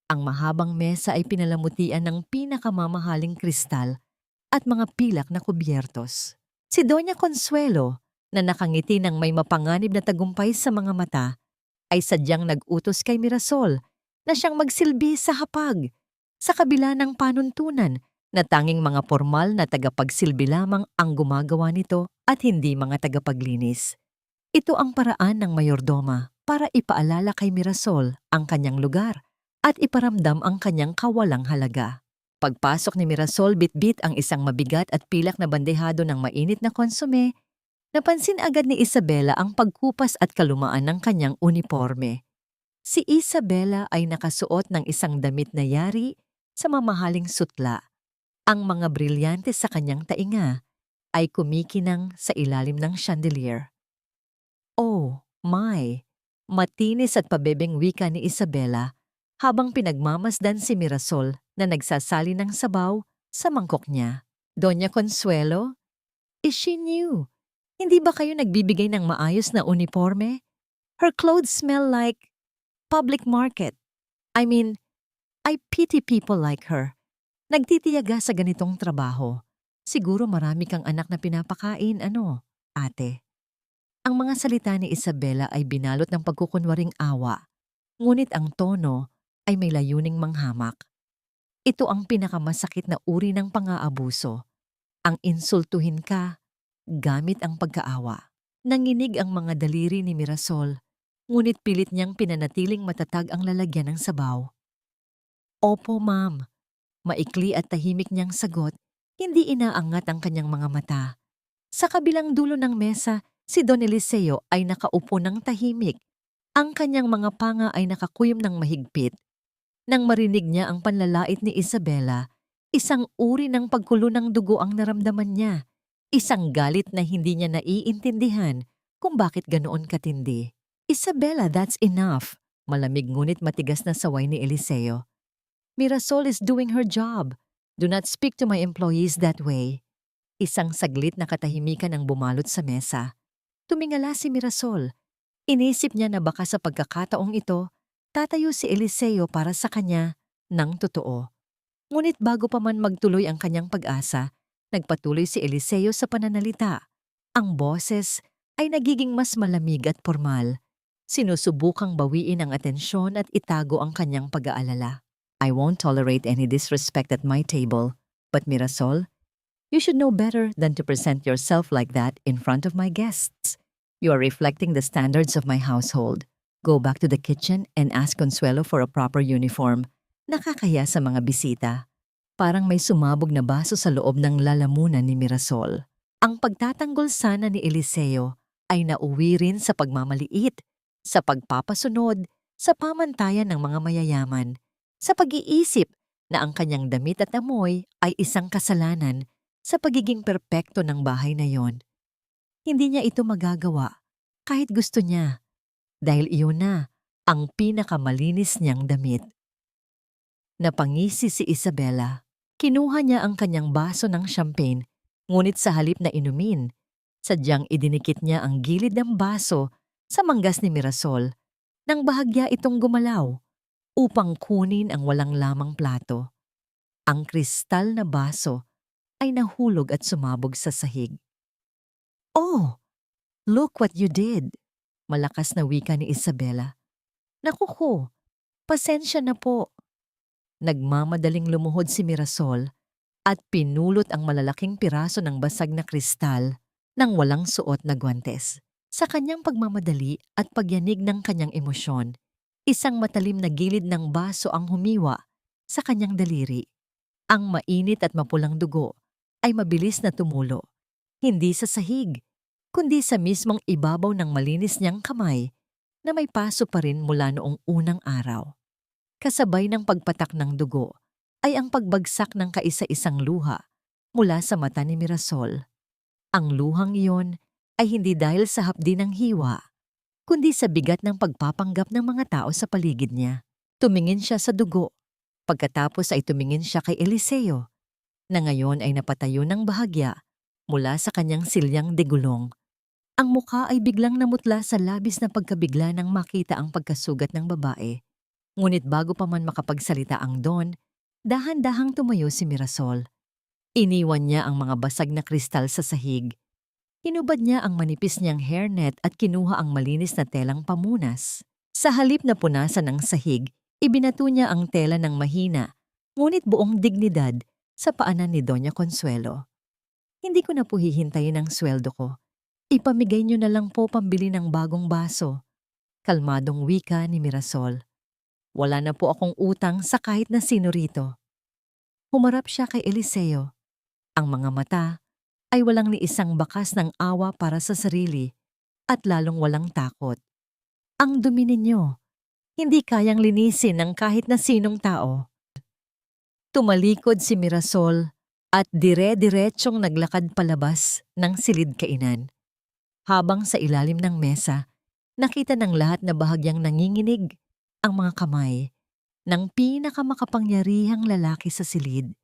Ang mahabang mesa ay pinalamutian ng pinakamamahaling kristal at mga pilak na kubyertos. Si Doña Consuelo, na nakangiti ng may mapanganib na tagumpay sa mga mata, ay sadyang nag-utos kay Mirasol na siyang magsilbi sa hapag, sa kabila ng panuntunan na tanging mga formal na tagapagsilbi lamang ang gumagawa nito at hindi mga tagapaglinis. Ito ang paraan ng mayordoma para ipaalala kay Mirasol ang kanyang lugar at iparamdam ang kanyang kawalang halaga. Pagpasok ni Mirasol, bitbit ang isang mabigat at pilak na bandehado ng mainit na konsume. Napansin agad ni Isabela ang pagkupas at kalumaan ng kanyang uniforme. Si Isabela ay nakasuot ng isang damit na yari sa mamahaling sutla. Ang mga brilyante sa kanyang tainga ay kumikinang sa ilalim ng chandelier. Oh, my! Matinis at pabebeng wika ni Isabela habang pinagmamasdan si Mirasol na nagsasali ng sabaw sa mangkok niya. Doña Consuelo, is she new? Hindi ba kayo nagbibigay ng maayos na uniforme? Her clothes smell like public market. I mean, I pity people like her. Nagtitiyaga sa ganitong trabaho. Siguro marami kang anak na pinapakain, ate? Ang mga salita ni Isabela ay binalot ng pagkukunwaring awa, ngunit ang tono ay may layuning manghamak. Ito ang pinakamasakit na uri ng pang-aabuso. Ang insultuhin ka gamit ang pagkaawa. Nanginig ang mga daliri ni Mirasol, ngunit pilit niyang pinanatiling matatag ang lalagyan ng sabaw. Opo, ma'am. Maikli at tahimik niyang sagot, hindi inaangat ang kanyang mga mata. Sa kabilang dulo ng mesa, si Don Eliseo ay nakaupo ng tahimik. Ang kanyang mga panga ay nakakuyom ng mahigpit. Nang marinig niya ang panlalait ni Isabela, isang uri ng pagkulo ng dugo ang naramdaman niya. Isang galit na hindi niya naiintindihan kung bakit ganoon katindi. Isabela, that's enough. Malamig ngunit matigas na saway ni Eliseo. Mirasol is doing her job. Do not speak to my employees that way. Isang saglit na katahimikan ang bumalot sa mesa. Tumingala si Mirasol. Inisip niya na baka sa pagkakataong ito, tatayo si Eliseo para sa kanya ng totoo. Ngunit bago pa man magtuloy ang kanyang pag-asa, nagpatuloy si Eliseo sa pananalita. Ang boses ay nagiging mas malamig at formal. Sinusubukang bawiin ang atensyon at itago ang kanyang pag-aalala. I won't tolerate any disrespect at my table, but Mirasol, you should know better than to present yourself like that in front of my guests. You are reflecting the standards of my household. Go back to the kitchen and ask Consuelo for a proper uniform. Nakakaya sa mga bisita. Parang may sumabog na baso sa loob ng lalamunan ni Mirasol. Ang pagtatanggol sana ni Eliseo ay nauwi rin sa pagmamaliit, sa pagpapasunod, sa pamantayan ng mga mayayaman, sa pag-iisip na ang kanyang damit at amoy ay isang kasalanan sa pagiging perpekto ng bahay na yon. Hindi niya ito magagawa kahit gusto niya dahil iyon na ang pinakamalinis niyang damit. Napangisi si Isabela. Kinuha niya ang kanyang baso ng champagne, ngunit sa halip na inumin, sadyang idinikit niya ang gilid ng baso sa manggas ni Mirasol nang bahagya itong gumalaw upang kunin ang walang lamang plato. Ang kristal na baso ay nahulog at sumabog sa sahig. Oh, look what you did! Malakas na wika ni Isabela. Naku ko, pasensya na po. Nagmamadaling lumuhod si Mirasol at pinulot ang malalaking piraso ng basag na kristal nang walang suot na guwantes. Sa kanyang pagmamadali at pagyanig ng kanyang emosyon, isang matalim na gilid ng baso ang humiwa sa kanyang daliri. Ang mainit at mapulang dugo ay mabilis na tumulo, hindi sa sahig, kundi sa mismong ibabaw ng malinis niyang kamay na may paso pa rin mula noong unang araw. Kasabay ng pagpatak ng dugo ay ang pagbagsak ng kaisa-isang luha mula sa mata ni Mirasol. Ang luhang iyon ay hindi dahil sa hapdi ng hiwa, kundi sa bigat ng pagpapanggap ng mga tao sa paligid niya. Tumingin siya sa dugo. Pagkatapos ay tumingin siya kay Eliseo, na ngayon ay napatayo ng bahagya mula sa kanyang silyang degulong. Ang mukha ay biglang namutla sa labis na pagkabigla nang makita ang pagkasugat ng babae. Ngunit bago pa man makapagsalita ang Don, dahan-dahang tumayo si Mirasol. Iniwan niya ang mga basag na kristal sa sahig. Hinubad niya ang manipis niyang hairnet at kinuha ang malinis na telang pamunas. Sa halip na punasan ng sahig, ibinato niya ang tela ng mahina, ngunit buong dignidad sa paanan ni Doña Consuelo. Hindi ko na po hihintayin ang sweldo ko. Ipamigay niyo na lang po pambili ng bagong baso. Kalmadong wika ni Mirasol. Wala na po akong utang sa kahit na sino rito. Humarap siya kay Eliseo. Ang mga mata ay walang ni isang bakas ng awa para sa sarili at lalong walang takot. Ang dumi ninyo, hindi kayang linisin ng kahit na sinong tao. Tumalikod si Mirasol at dire-diretsyong naglakad palabas ng silid kainan. Habang sa ilalim ng mesa, nakita ng lahat na bahagyang nanginginig ang mga kamay ng pinakamakapangyarihang lalaki sa silid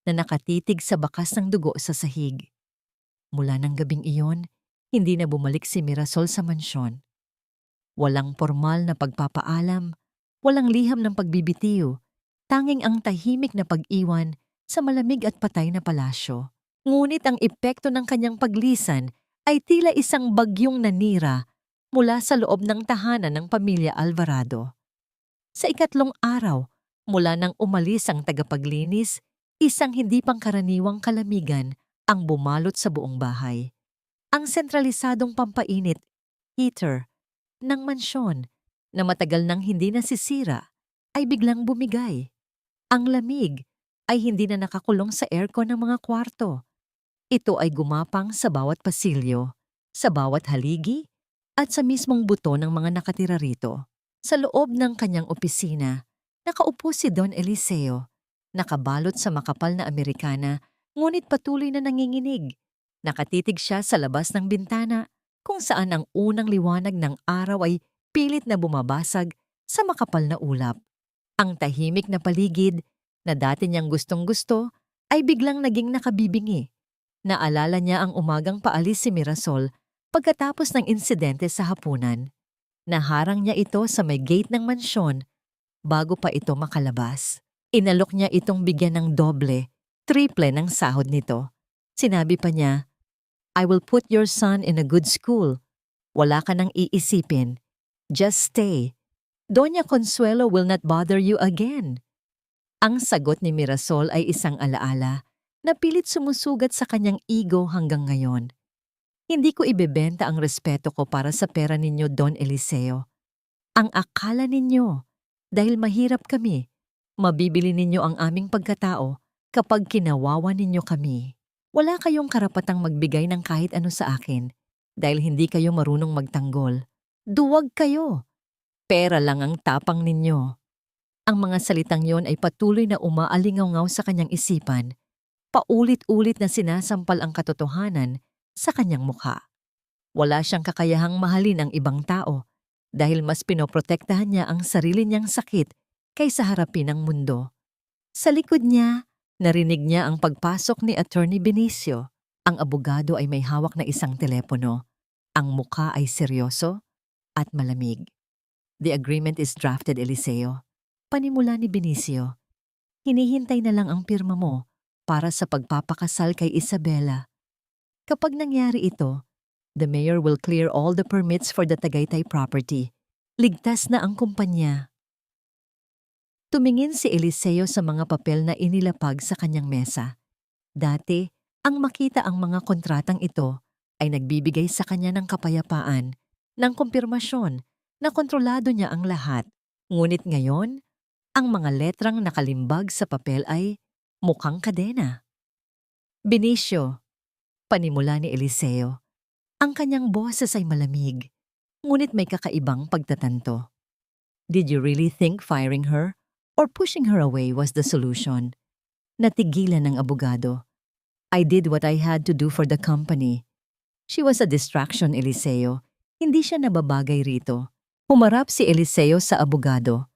na nakatitig sa bakas ng dugo sa sahig. Mula ng gabing iyon, hindi na bumalik si Mirasol sa mansyon. Walang formal na pagpapaalam, walang liham ng pagbibitiw, tanging ang tahimik na pag-iwan sa malamig at patay na palasyo. Ngunit ang epekto ng kanyang paglisan ay tila isang bagyong nanira mula sa loob ng tahanan ng pamilya Alvarado. Sa ikatlong araw, mula nang umalis ang tagapaglinis, isang hindi pangkaraniwang kalamigan ang bumalot sa buong bahay. Ang sentralisadong pampainit, heater, ng mansyon na matagal nang hindi nasisira ay biglang bumigay. Ang lamig ay hindi na nakakulong sa aircon ng mga kwarto. Ito ay gumapang sa bawat pasilyo, sa bawat haligi, at sa mismong buto ng mga nakatira rito. Sa loob ng kanyang opisina, nakaupo si Don Eliseo, nakabalot sa makapal na Amerikana, ngunit patuloy na nanginginig. Nakatitig siya sa labas ng bintana, kung saan ang unang liwanag ng araw ay pilit na bumabasag sa makapal na ulap. Ang tahimik na paligid na dati niyang gustong-gusto ay biglang naging nakabibingi. Naalala niya ang umagang paalis si Mirasol pagkatapos ng insidente sa hapunan. Naharang niya ito sa may gate ng mansyon bago pa ito makalabas. Inalok niya itong bigyan ng doble, triple ng sahod nito. Sinabi pa niya, "I will put your son in a good school. Wala ka nang iisipin. Just stay. Doña Consuelo will not bother you again." Ang sagot ni Mirasol ay isang alaala na pilit sumusugat sa kanyang ego hanggang ngayon. "Hindi ko ibebenta ang respeto ko para sa pera ninyo, Don Eliseo. Ang akala ninyo, dahil mahirap kami, mabibili ninyo ang aming pagkatao kapag kinawawa ninyo kami. Wala kayong karapatang magbigay ng kahit ano sa akin dahil hindi kayo marunong magtanggol. Duwag kayo. Pera lang ang tapang ninyo." Ang mga salitang yon ay patuloy na umaalingaw sa kanyang isipan. Paulit-ulit na sinasampal ang katotohanan sa kanyang mukha. Wala siyang kakayahang mahalin ang ibang tao dahil mas pinoprotektahan niya ang sarili niyang sakit kaysa harapin ang mundo. Sa likod niya, narinig niya ang pagpasok ni Attorney Benicio. Ang abogado ay may hawak na isang telepono. Ang mukha ay seryoso at malamig. "The agreement is drafted, Eliseo." Panimula ni Benicio. "Hinihintay na lang ang pirma mo para sa pagpapakasal kay Isabela. Kapag nangyari ito, the mayor will clear all the permits for the Tagaytay property. Ligtas na ang kumpanya." Tumingin si Eliseo sa mga papel na inilapag sa kanyang mesa. Dati, ang makita ang mga kontratang ito ay nagbibigay sa kanya ng kapayapaan, ng kumpirmasyon na kontrolado niya ang lahat. Ngunit ngayon, ang mga letrang nakalimbag sa papel ay mukhang kadena. "Benicio," panimula ni Eliseo. Ang kanyang boses ay malamig, ngunit may kakaibang pagtatanto. "Did you really think firing her or pushing her away was the solution?" Natigilan ng abogado. "I did what I had to do for the company. She was a distraction, Eliseo. Hindi siya nababagay rito." Humarap si Eliseo sa abogado.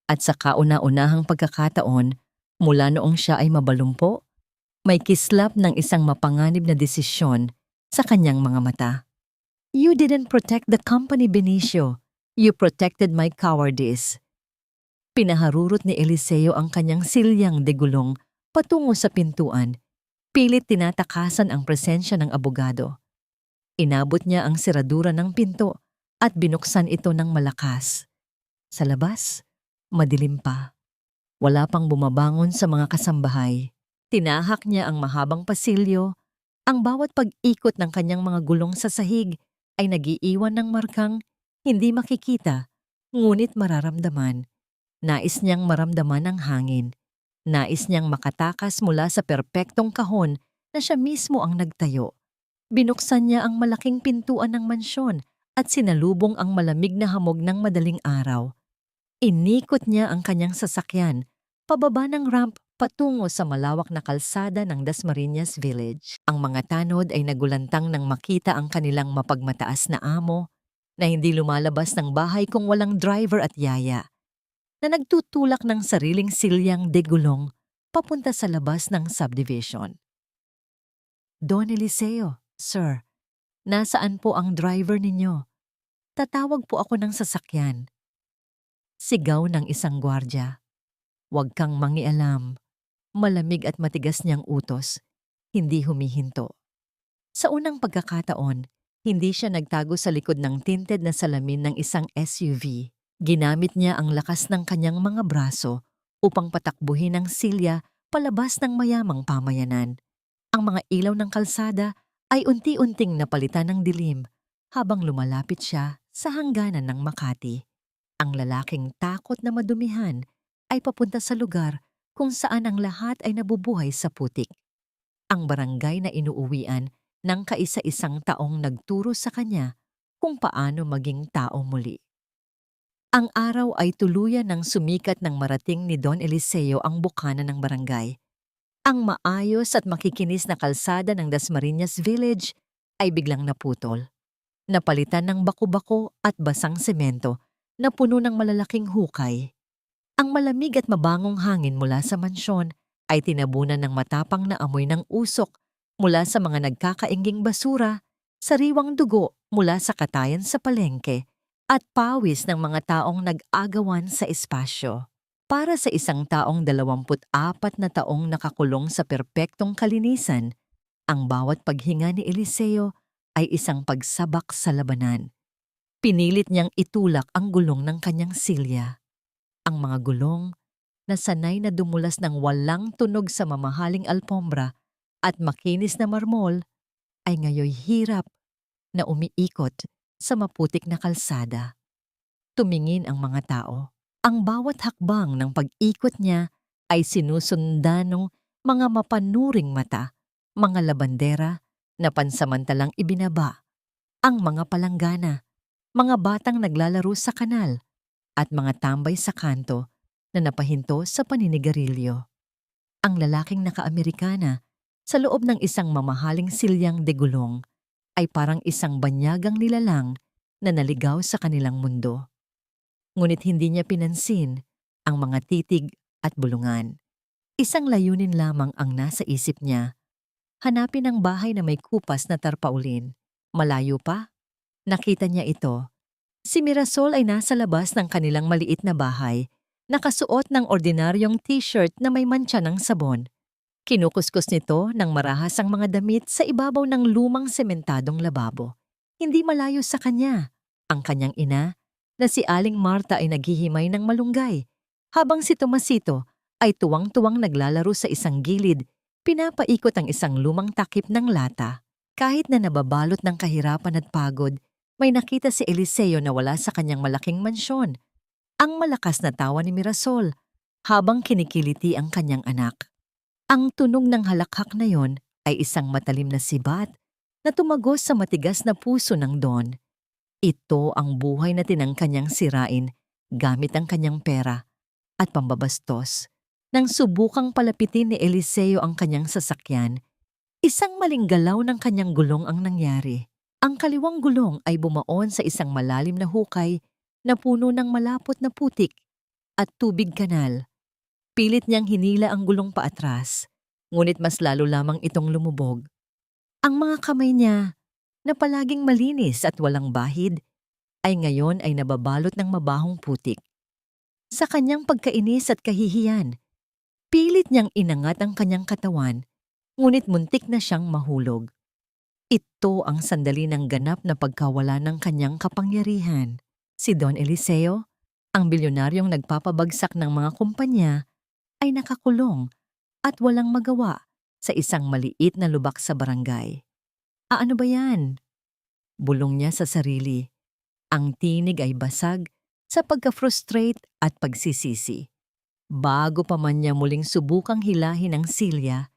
At sa kauna-unahang pagkakataon, mula noong siya ay mabalumpo, may kislap ng isang mapanganib na desisyon sa kanyang mga mata. "You didn't protect the company, Benicio. You protected my cowardice." Pinaharurot ni Eliseo ang kanyang silyang degulong patungo sa pintuan. Pilit tinatakasan ang presensya ng abogado. Inabot niya ang seradura ng pinto at binuksan ito ng malakas. Sa labas, madilim pa. Wala pang bumabangon sa mga kasambahay. Tinahak niya ang mahabang pasilyo. Ang bawat pag-ikot ng kanyang mga gulong sa sahig ay nagiiwan ng markang hindi makikita, ngunit mararamdaman. Nais niyang maramdaman ang hangin. Nais niyang makatakas mula sa perpektong kahon na siya mismo ang nagtayo. Binuksan niya ang malaking pintuan ng mansyon at sinalubong ang malamig na hamog ng madaling araw. Inikot niya ang kanyang sasakyan, pababa ng ramp patungo sa malawak na kalsada ng Dasmariñas Village. Ang mga tanod ay nagulantang nang makita ang kanilang mapagmataas na amo na hindi lumalabas ng bahay kung walang driver at yaya, na nagtutulak ng sariling silyang degulong papunta sa labas ng subdivision. "Don Eliseo, sir, nasaan po ang driver ninyo?" Tatawag po ako ng sasakyan. Sigaw ng isang gwardya. Huwag kang mangialam. Malamig at matigas niyang utos, hindi humihinto. Sa unang pagkakataon, hindi siya nagtago sa likod ng tinted na salamin ng isang SUV. Ginamit niya ang lakas ng kanyang mga braso upang patakbuhin ang silya palabas ng mayamang pamayanan. Ang mga ilaw ng kalsada ay unti-unting napalitan ng dilim habang lumalapit siya sa hangganan ng Makati. Ang lalaking takot na madumihan ay papunta sa lugar kung saan ang lahat ay nabubuhay sa putik. Ang barangay na inuuwian ng kaisa-isang taong nagturo sa kanya kung paano maging tao muli. Ang araw ay tuluyan ng sumikat ng marating ni Don Eliseo ang bukana ng barangay. Ang maayos at makikinis na kalsada ng Dasmariñas Village ay biglang naputol. Napalitan ng bako-bako at basang semento na puno ng malalaking hukay. Ang malamig at mabangong hangin mula sa mansyon ay tinabunan ng matapang na amoy ng usok mula sa mga nagkakaingging basura, sariwang dugo mula sa katayan sa palengke, at pawis ng mga taong nag-agawan sa espasyo. Para sa isang taong 24 na taong nakakulong sa perpektong kalinisan, ang bawat paghinga ni Eliseo ay isang pagsabak sa labanan. Pinilit niyang itulak ang gulong ng kanyang silya. Ang mga gulong na sanay na dumulas ng walang tunog sa mamahaling alpombra at makinis na marmol ay ngayoy hirap na umiikot sa maputik na kalsada. Tumingin ang mga tao. Ang bawat hakbang ng pag-ikot niya ay sinusundan ng mga mapanuring mata, mga labandera na pansamantalang ibinaba, ang mga palanggana, mga batang naglalaro sa kanal, at mga tambay sa kanto na napahinto sa paninigarilyo. Ang lalaking naka-Amerikana sa loob ng isang mamahaling silyang degulong ay parang isang banyagang nilalang na naligaw sa kanilang mundo. Ngunit hindi niya pinansin ang mga titig at bulungan. Isang layunin lamang ang nasa isip niya. Hanapin ang bahay na may kupas na tarpaulin. Malayo pa, nakita niya ito. Si Mirasol ay nasa labas ng kanilang maliit na bahay, nakasuot ng ordinaryong t-shirt na may mantsa ng sabon. Kinukuskus nito ng marahas ang mga damit sa ibabaw ng lumang sementadong lababo. Hindi malayo sa kanya, ang kanyang ina, na si Aling Marta ay naghihimay ng malunggay, habang si Tomasito ay tuwang-tuwang naglalaro sa isang gilid, pinapaikot ang isang lumang takip ng lata. Kahit na nababalot ng kahirapan at pagod, may nakita si Eliseo na wala sa kanyang malaking mansyon. Ang malakas na tawa ni Mirasol habang kinikiliti ang kanyang anak. Ang tunog ng halakhak na yon ay isang matalim na sibat na tumagos sa matigas na puso ng Don. Ito ang buhay na tinangkanyang sirain gamit ang kanyang pera at pambabastos. Nang subukang palapitin ni Eliseo ang kanyang sasakyan, isang maling galaw ng kanyang gulong ang nangyari. Ang kaliwang gulong ay bumaon sa isang malalim na hukay na puno ng malapot na putik at tubig kanal. Pilit niyang hinila ang gulong paatras, ngunit mas lalo lamang itong lumubog. Ang mga kamay niya, na palaging malinis at walang bahid, ay ngayon ay nababalot ng mabahong putik. Sa kanyang pagkainis at kahihiyan, pilit niyang inangat ang kanyang katawan, ngunit muntik na siyang mahulog. Ito ang sandali ng ganap na pagkawala ng kanyang kapangyarihan. Si Don Eliseo, ang bilyonaryong nagpapabagsak ng mga kumpanya, ay nakakulong at walang magawa sa isang maliit na lubak sa barangay. Ano ba yan? Bulong niya sa sarili. Ang tinig ay basag sa pagka-frustrate at pagsisisi. Bago pa man niya muling subukang hilahin ang silya,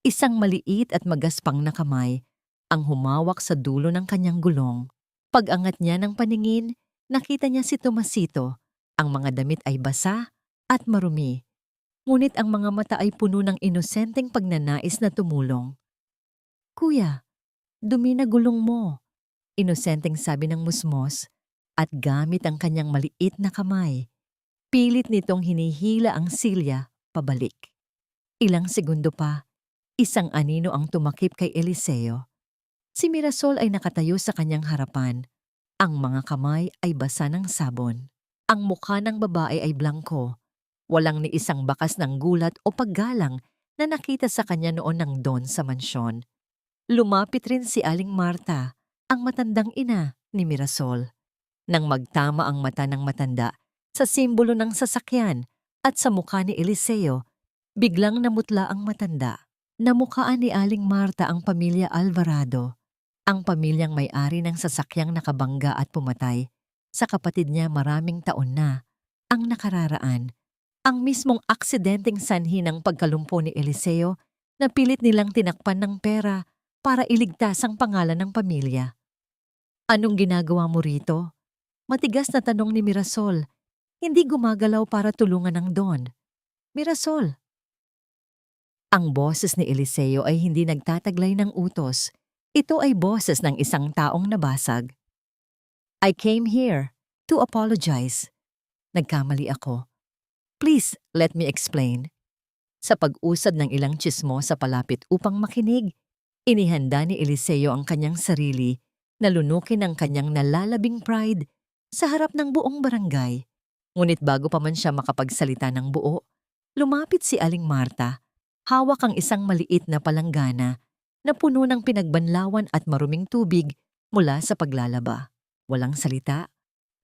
isang maliit at magaspang na kamay ang humawak sa dulo ng kanyang gulong. Pag-angat niya ng paningin, nakita niya si Tomasito. Ang mga damit ay basa at marumi. Ngunit ang mga mata ay puno ng inosenteng pagnanais na tumulong. "Kuya, dumi na gulong mo," inosenteng sabi ng musmos, at gamit ang kanyang maliit na kamay, pilit nitong hinihila ang silya pabalik. Ilang segundo pa, isang anino ang tumakip kay Eliseo. Si Mirasol ay nakatayo sa kanyang harapan, Ang mga kamay ay basa ng sabon. Ang mukha ng babae ay blangko. Walang ni isang bakas ng gulat o paggalang na nakita sa kanya noon ng Don sa mansyon. Lumapit rin si Aling Marta, ang matandang ina ni Mirasol. Nang magtama ang mata ng matanda sa simbolo ng sasakyan at sa mukha ni Eliseo, biglang namutla ang matanda. Namukhaan ni Aling Marta ang pamilya Alvarado, ang pamilyang may-ari ng sasakyang nakabangga at pumatay. Sa kapatid niya maraming taon na ang nakararaan. Ang mismong aksidenteng sanhi ng pagkalumpo ni Eliseo na pilit nilang tinakpan ng pera para iligtas ang pangalan ng pamilya. Anong ginagawa mo rito? Matigas na tanong ni Mirasol. Hindi gumagalaw para tulungan ng Don. Mirasol. Ang boses ni Eliseo ay hindi nagtataglay ng utos. Ito ay boses ng isang taong nabasag. I came here to apologize. Nagkamali ako. Please, let me explain. Sa pag-usad ng ilang tsismo sa palapit upang makinig, inihanda ni Eliseo ang kanyang sarili na lunukin ang kanyang nalalabing pride sa harap ng buong barangay. Ngunit bago pa man siya makapagsalita ng buo, lumapit si Aling Marta, hawak ang isang maliit na palanggana na puno ng pinagbanlawan at maruming tubig mula sa paglalaba. Walang salita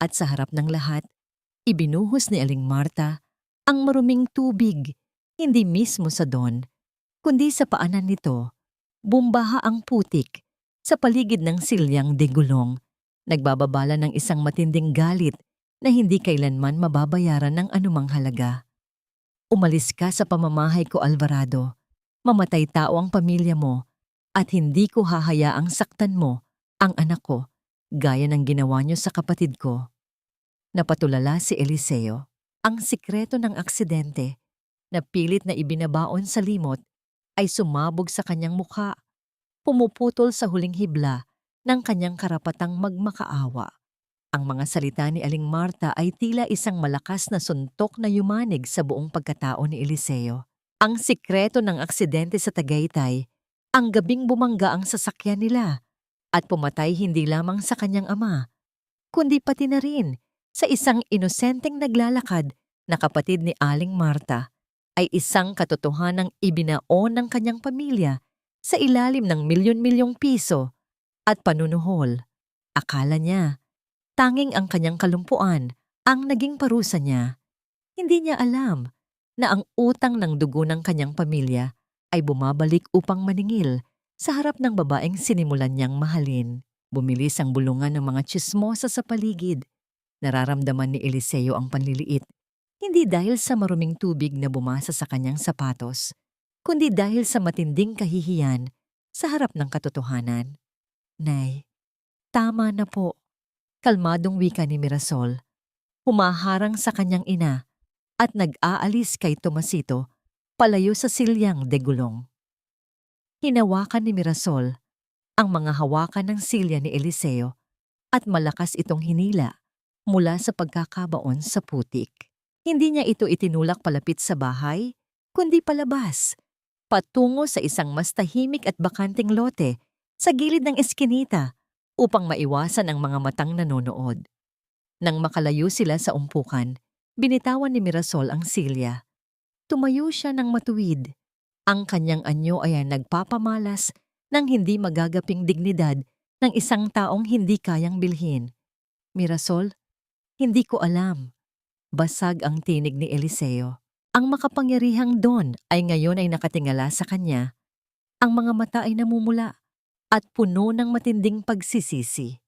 at sa harap ng lahat, ibinuhos ni Aling Marta ang maruming tubig, hindi mismo sa Don, kundi sa paanan nito. Bumbaha ang putik sa paligid ng silyang de gulong, nagbababala ng isang matinding galit na hindi kailanman mababayaran ng anumang halaga. Umalis ka sa pamamahay ko, Alvarado. Mamatay tao ang pamilya mo at hindi ko hahayaang saktan mo ang anak ko gaya ng ginawa niyo sa kapatid ko. Napatulala si Eliseo. Ang sikreto ng aksidente na pilit na ibinabaon sa limot ay sumabog sa kanyang mukha, pumuputol sa huling hibla ng kanyang karapatang magmakaawa. Ang mga salita ni Aling Marta ay tila isang malakas na suntok na yumanig sa buong pagkatao ni Eliseo. Ang sikreto ng aksidente sa Tagaytay, ang gabing bumangga ang sasakyan nila at pumatay hindi lamang sa kanyang ama, kundi pati na rin sa isang inosenteng naglalakad na kapatid ni Aling Marta, ay isang katotohanang ibinaon ng kanyang pamilya sa ilalim ng milyon-milyong piso at panunuhol. Akala niya, tanging ang kanyang kalumpuan ang naging parusa niya. Hindi niya alam na ang utang ng dugo ng kanyang pamilya ay bumabalik upang maningil sa harap ng babaeng sinimulan niyang mahalin. Bumilis ang bulungan ng mga tsismosa sa paligid. Nararamdaman ni Eliseo ang panliliit, hindi dahil sa maruming tubig na bumasa sa kanyang sapatos, kundi dahil sa matinding kahihiyan sa harap ng katotohanan. Nay, tama na po. Kalmadong wika ni Mirasol, humaharang sa kanyang ina at nag-aalis kay Tomasito palayo sa silyang de gulong. Hinawakan ni Mirasol ang mga hawakan ng silya ni Eliseo at malakas itong hinila mula sa pagkakabaon sa putik. Hindi niya ito itinulak palapit sa bahay, kundi palabas, patungo sa isang mas tahimik at bakanting lote sa gilid ng eskinita, upang maiwasan ang mga matang nanonood. Nang makalayo sila sa umpukan, binitawan ni Mirasol ang silya. Tumayo siya ng matuwid. Ang kanyang anyo ay nagpapamalas ng hindi magagaping dignidad ng isang taong hindi kayang bilhin. Mirasol, hindi ko alam. Basag ang tinig ni Eliseo. Ang makapangyarihang Don ay ngayon ay nakatingala sa kanya. Ang mga mata ay namumula at puno ng matinding pagsisisi.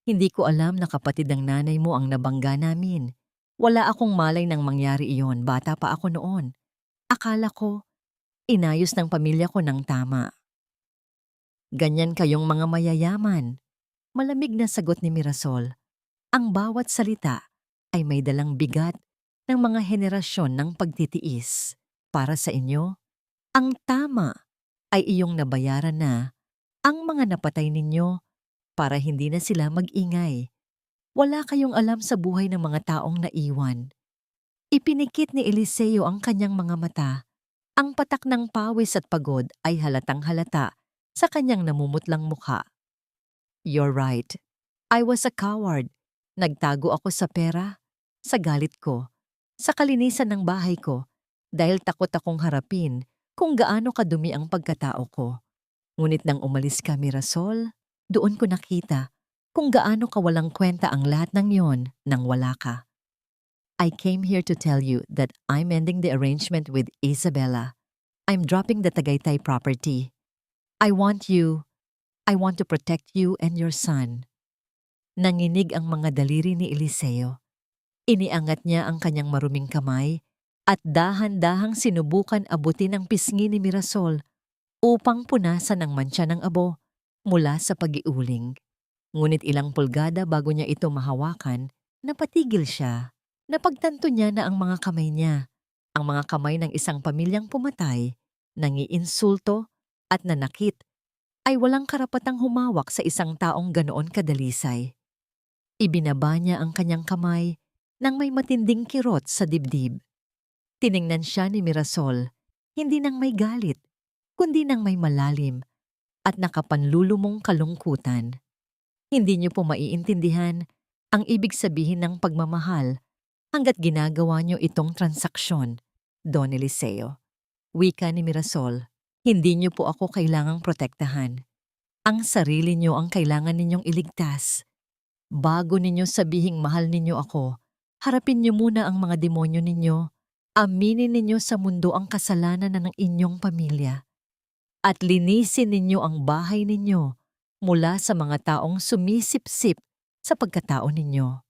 Hindi ko alam na kapatid ng nanay mo ang nabangga namin. Wala akong malay nang mangyari iyon, bata pa ako noon. Akala ko, inayos ng pamilya ko ng tama. Ganyan kayong mga mayayaman. Malamig na sagot ni Mirasol. Ang bawat salita ay may dalang bigat ng mga henerasyon ng pagtitiis. Para sa inyo, ang tama ay iyong nabayaran na ang mga napatay ninyo para hindi na sila mag-ingay. Wala kayong alam sa buhay ng mga taong naiwan. Ipinikit ni Eliseo ang kanyang mga mata. Ang patak ng pawis at pagod ay halatang halata sa kanyang namumutlang mukha. You're right. I was a coward. Nagtago ako sa pera, sa galit ko, sa kalinisan ng bahay ko dahil takot akong harapin kung gaano kadumi ang pagkatao ko. Ngunit nang umalis ka, Mirasol, doon ko nakita kung gaano kawalang kwenta ang lahat ng yon nang wala ka. I came here to tell you that I'm ending the arrangement with Isabella. I'm dropping the Tagaytay property. I want to protect you and your son. Nanginig ang mga daliri ni Eliseo. Iniangat niya ang kanyang maruming kamay at dahan-dahang sinubukan abutin ang pisngi ni Mirasol upang punasan ang mantsa ng abo mula sa pag-iuling. Ngunit ilang pulgada bago niya ito mahawakan, napatigil siya. Napagtanto niya na ang mga kamay niya, ang mga kamay ng isang pamilyang pumatay, nangiinsulto at nanakit, ay walang karapatang humawak sa isang taong ganoon kadalisay. Ibinaba niya ang kanyang kamay nang may matinding kirot sa dibdib. Tiningnan siya ni Mirasol, hindi nang may galit, kundi nang may malalim at nakapanlulumong kalungkutan. Hindi niyo po maiintindihan ang ibig sabihin ng pagmamahal hanggat ginagawa niyo itong transaksyon, Don Eliseo. Wika ni Mirasol, hindi niyo po ako kailangang protektahan. Ang sarili niyo ang kailangan ninyong iligtas. Bago ninyo sabihing mahal ninyo ako, harapin niyo muna ang mga demonyo ninyo. Aminin ninyo sa mundo ang kasalanan ng inyong pamilya. At linisin ninyo ang bahay ninyo mula sa mga taong sumisip-sip sa pagkatao ninyo.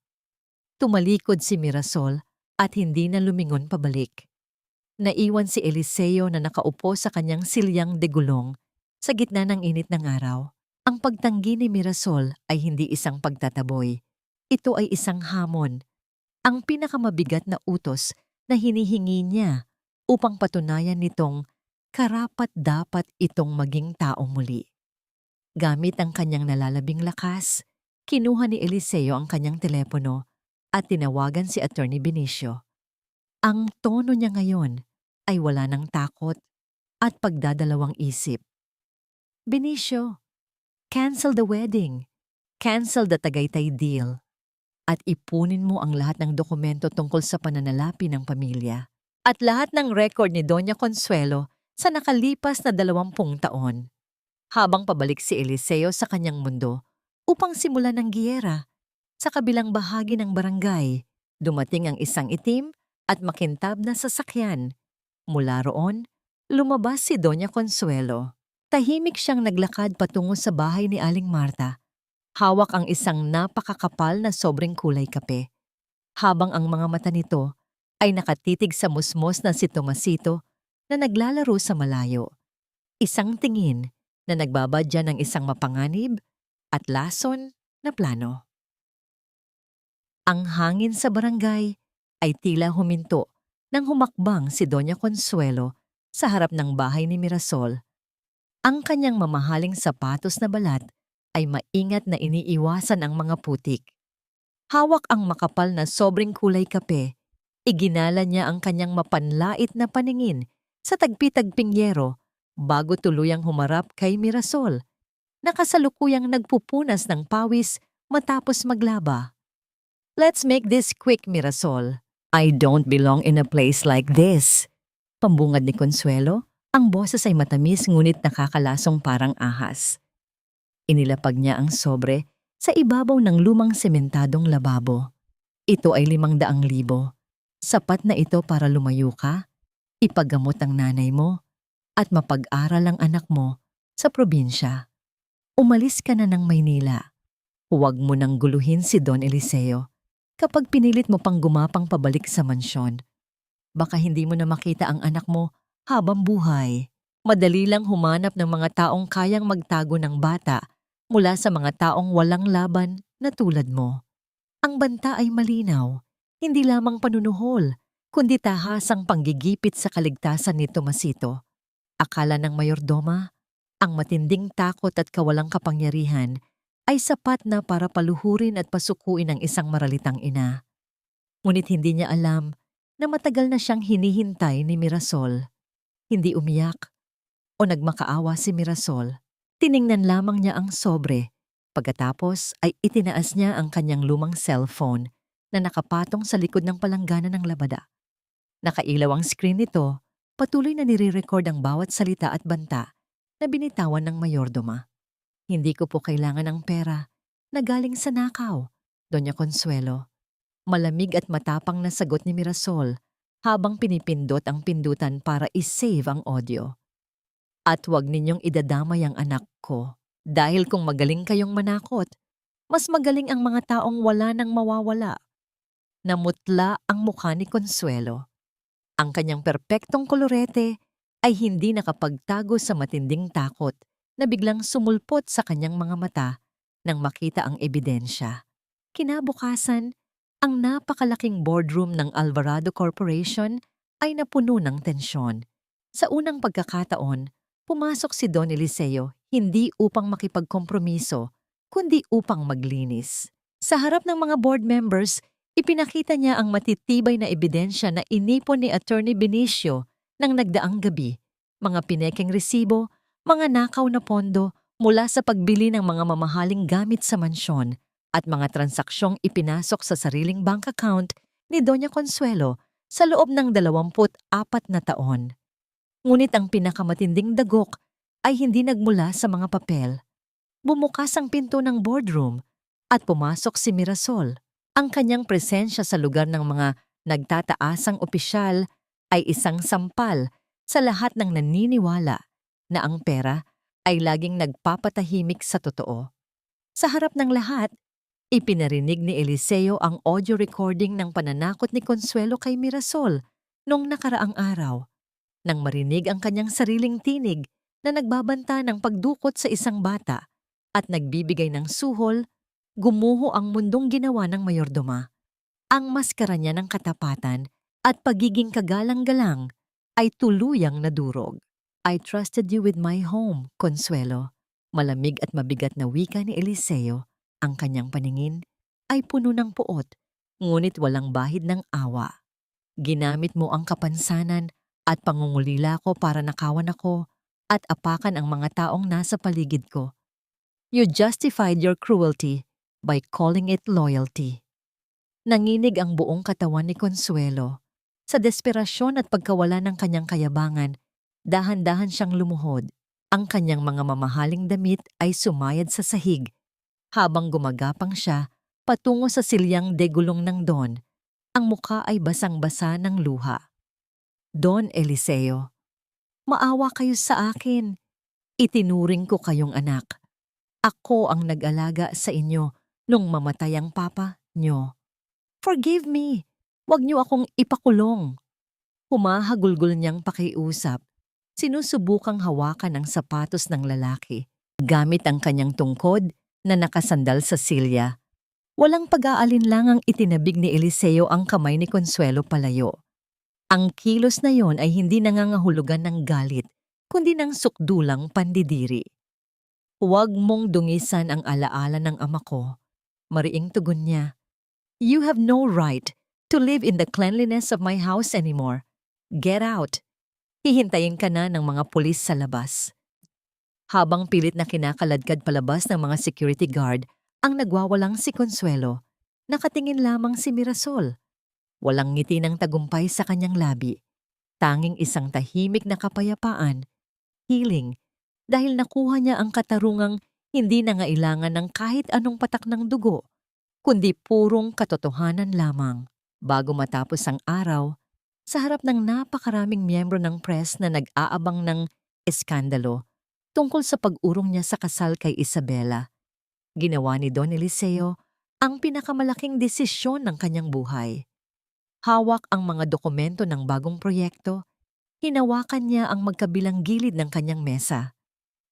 Tumalikod si Mirasol at hindi na lumingon pabalik. Naiwan si Eliseo na nakaupo sa kanyang silyang de gulong sa gitna ng init ng araw. Ang pagtanggi ni Mirasol ay hindi isang pagtataboy. Ito ay isang hamon. Ang pinakamabigat na utos na hinihingi niya upang patunayan nitong karapat-dapat itong maging tao muli. Gamit ang kanyang nalalabing lakas, kinuha ni Eliseo ang kanyang telepono at tinawagan si Attorney Benicio. Ang tono niya ngayon ay wala ng takot at pagdadalawang isip. Benicio, cancel the wedding. Cancel the Tagaytay deal. At ipunin mo ang lahat ng dokumento tungkol sa pananalapi ng pamilya. At lahat ng record ni Doña Consuelo sa nakalipas na 20 taon. Habang pabalik si Eliseo sa kanyang mundo upang simulan ng giyera, sa kabilang bahagi ng barangay, dumating ang isang itim at makintab na sasakyan. Mula roon, lumabas si Doña Consuelo. Tahimik siyang naglakad patungo sa bahay ni Aling Marta. Hawak ang isang napakakapal na sobrang kulay kape. Habang ang mga mata nito ay nakatitig sa musmos na si Tomasito na naglalaro sa malayo. Isang tingin na nagbabadya ng isang mapanganib at lason na plano. Ang hangin sa barangay ay tila huminto nang humakbang si Doña Consuelo sa harap ng bahay ni Mirasol. Ang kanyang mamahaling sapatos na balat ay maingat na iniiwasan ang mga putik. Hawak ang makapal na sobrang kulay kape, iginala niya ang kanyang mapanlait na paningin sa tagpi-tagping yero bago tuluyang humarap kay Mirasol, na kasalukuyang nagpupunas ng pawis matapos maglaba. Let's make this quick, Mirasol. I don't belong in a place like this. Pambungad ni Consuelo, ang boses ay matamis ngunit nakakalasong parang ahas. Inilapag niya ang sobre sa ibabaw ng lumang sementadong lababo. Ito ay 500,000. Sapat na ito para lumayo ka, ipagamot ang nanay mo, at mapag-aral ang anak mo sa probinsya. Umalis ka na ng Maynila. Huwag mo nang guluhin si Don Eliseo kapag pinilit mo pang gumapang pabalik sa mansyon. Baka hindi mo na makita ang anak mo habang buhay. Madali lang humanap ng mga taong kayang magtago ng bata mula sa mga taong walang laban na tulad mo. Ang banta ay malinaw, hindi lamang panunuhol, kundi tahasang panggigipit sa kaligtasan ni Tomasito. Akala ng mayordoma, ang matinding takot at kawalang kapangyarihan ay sapat na para paluhurin at pasukuin ang isang maralitang ina. Ngunit hindi niya alam na matagal na siyang hinihintay ni Mirasol. Hindi umiyak o nagmakaawa si Mirasol. Tiningnan lamang niya ang sobre Pagkatapos ay itinaas niya ang kanyang lumang cellphone na nakapatong sa likod ng palanggana ng labada. Nakailaw ang screen nito, patuloy na nire-record ang bawat salita at banta na binitawan ng mayordoma. Hindi ko po kailangan ng pera na galing sa nakaw, Doña Consuelo. Malamig at matapang na sagot ni Mirasol habang pinipindot ang pindutan para i-save ang audio. At huwag ninyong idadamay ang anak ko dahil kung magaling kayong manakot, mas magaling ang mga taong wala nang mawawala. Namutla ang mukha ni Consuelo. Ang kanyang perpektong kolorete ay hindi nakapagtago sa matinding takot na biglang sumulpot sa kanyang mga mata nang makita ang ebidensya. Kinabukasan, ang napakalaking boardroom ng Alvarado Corporation ay napuno ng tensyon. Sa unang pagkakataon, pumasok si Don Eliseo hindi upang makipagkompromiso, kundi upang maglinis. Sa harap ng mga board members, ipinakita niya ang matitibay na ebidensya na inipon ni Attorney Benicio ng nagdaang gabi, mga pinekeng resibo, mga nakaw na pondo mula sa pagbili ng mga mamahaling gamit sa mansyon at mga transaksyong ipinasok sa sariling bank account ni Doña Consuelo sa loob ng 24 na taon. Ngunit ang pinakamatinding dagok ay hindi nagmula sa mga papel. Bumukas ang pinto ng boardroom at pumasok si Mirasol. Ang kanyang presensya sa lugar ng mga nagtataasang opisyal ay isang sampal sa lahat ng naniniwala na ang pera ay laging nagpapatahimik sa totoo. Sa harap ng lahat, ipinarinig ni Eliseo ang audio recording ng pananakot ni Consuelo kay Mirasol noong nakaraang araw. Nang marinig ang kanyang sariling tinig na nagbabanta ng pagdukot sa isang bata at nagbibigay ng suhol, gumuho ang mundong ginawa ng mayordoma. Ang maskara niya ng katapatan at pagiging kagalang-galang ay tuluyang nadurog. I trusted you with my home, Consuelo. Malamig at mabigat na wika ni Eliseo. Ang kanyang paningin ay puno ng puot, ngunit walang bahid ng awa. Ginamit mo ang kapansanan at pangungulila ko para nakawan ako at apakan ang mga taong nasa paligid ko. You justified your cruelty by calling it loyalty. Nanginig ang buong katawan ni Consuelo. Sa desperasyon at pagkawala ng kanyang kayabangan, dahan-dahan siyang lumuhod. Ang kanyang mga mamahaling damit ay sumayad sa sahig. Habang gumagapang siya, patungo sa silyang degulong ng Don, ang mukha ay basang-basa ng luha. Don Eliseo, maawa kayo sa akin. Itinuring ko kayong anak. Ako ang nag-alaga sa inyo nung mamatay ang papa nyo. Forgive me. Huwag niyo akong ipakulong. Humahagulgol niyang pakiusap. Sinusubukang hawakan ang sapatos ng lalaki. Gamit ang kanyang tungkod na nakasandal sa silya. Walang pag-aalinlangang itinabig ni Eliseo ang kamay ni Consuelo palayo. Ang kilos na yon ay hindi nangangahulugan ng galit, kundi ng sukdulang pandidiri. Huwag mong dungisan ang alaala ng ama ko. Mariing tugon niya. You have no right to live in the cleanliness of my house anymore. Get out. Hihintayin ka na ng mga pulis sa labas. Habang pilit na kinakaladkad palabas ng mga security guard, ang nagwawalang si Consuelo, nakatingin lamang si Mirasol. Walang ngiti ng tagumpay sa kanyang labi. Tanging isang tahimik na kapayapaan, healing, dahil nakuha niya ang katarungang hindi nangailangan ng kahit anong patak ng dugo, kundi purong katotohanan lamang. Bago matapos ang araw, sa harap ng napakaraming miyembro ng press na nag-aabang ng eskandalo tungkol sa pag-urong niya sa kasal kay Isabela, ginawa ni Don Eliseo ang pinakamalaking desisyon ng kanyang buhay. Hawak ang mga dokumento ng bagong proyekto, hinawakan niya ang magkabilang gilid ng kanyang mesa.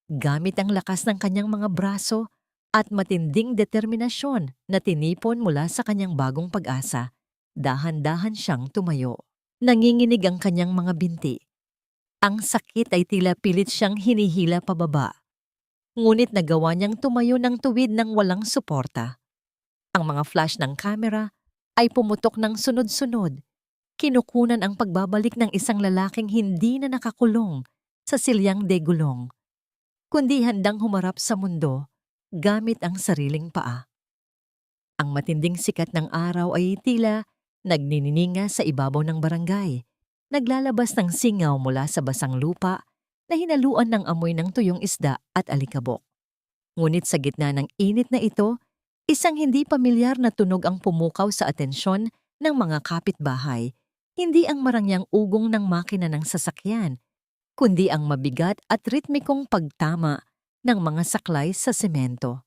Gamit ang lakas ng kanyang mga braso at matinding determinasyon na tinipon mula sa kanyang bagong pag-asa, dahan-dahan siyang tumayo. Nanginginig ang kanyang mga binti. Ang sakit ay tila pilit siyang hinihila pababa. Ngunit nagawa niyang tumayo ng tuwid ng walang suporta. Ang mga flash ng kamera ay pumutok ng sunod-sunod. Kinukunan ang pagbabalik ng isang lalaking hindi na nakakulong sa silyang degulong, kundi handang humarap sa mundo gamit ang sariling paa. Ang matinding sikat ng araw ay tila nagninininga sa ibabaw ng barangay. Naglalabas ng singaw mula sa basang lupa na hinaluan ng amoy ng tuyong isda at alikabok. Ngunit sa gitna ng init na ito, isang hindi pamilyar na tunog ang pumukaw sa atensyon ng mga kapitbahay. Hindi ang marangyang ugong ng makina ng sasakyan, kundi ang mabigat at ritmikong pagtama ng mga saklay sa semento.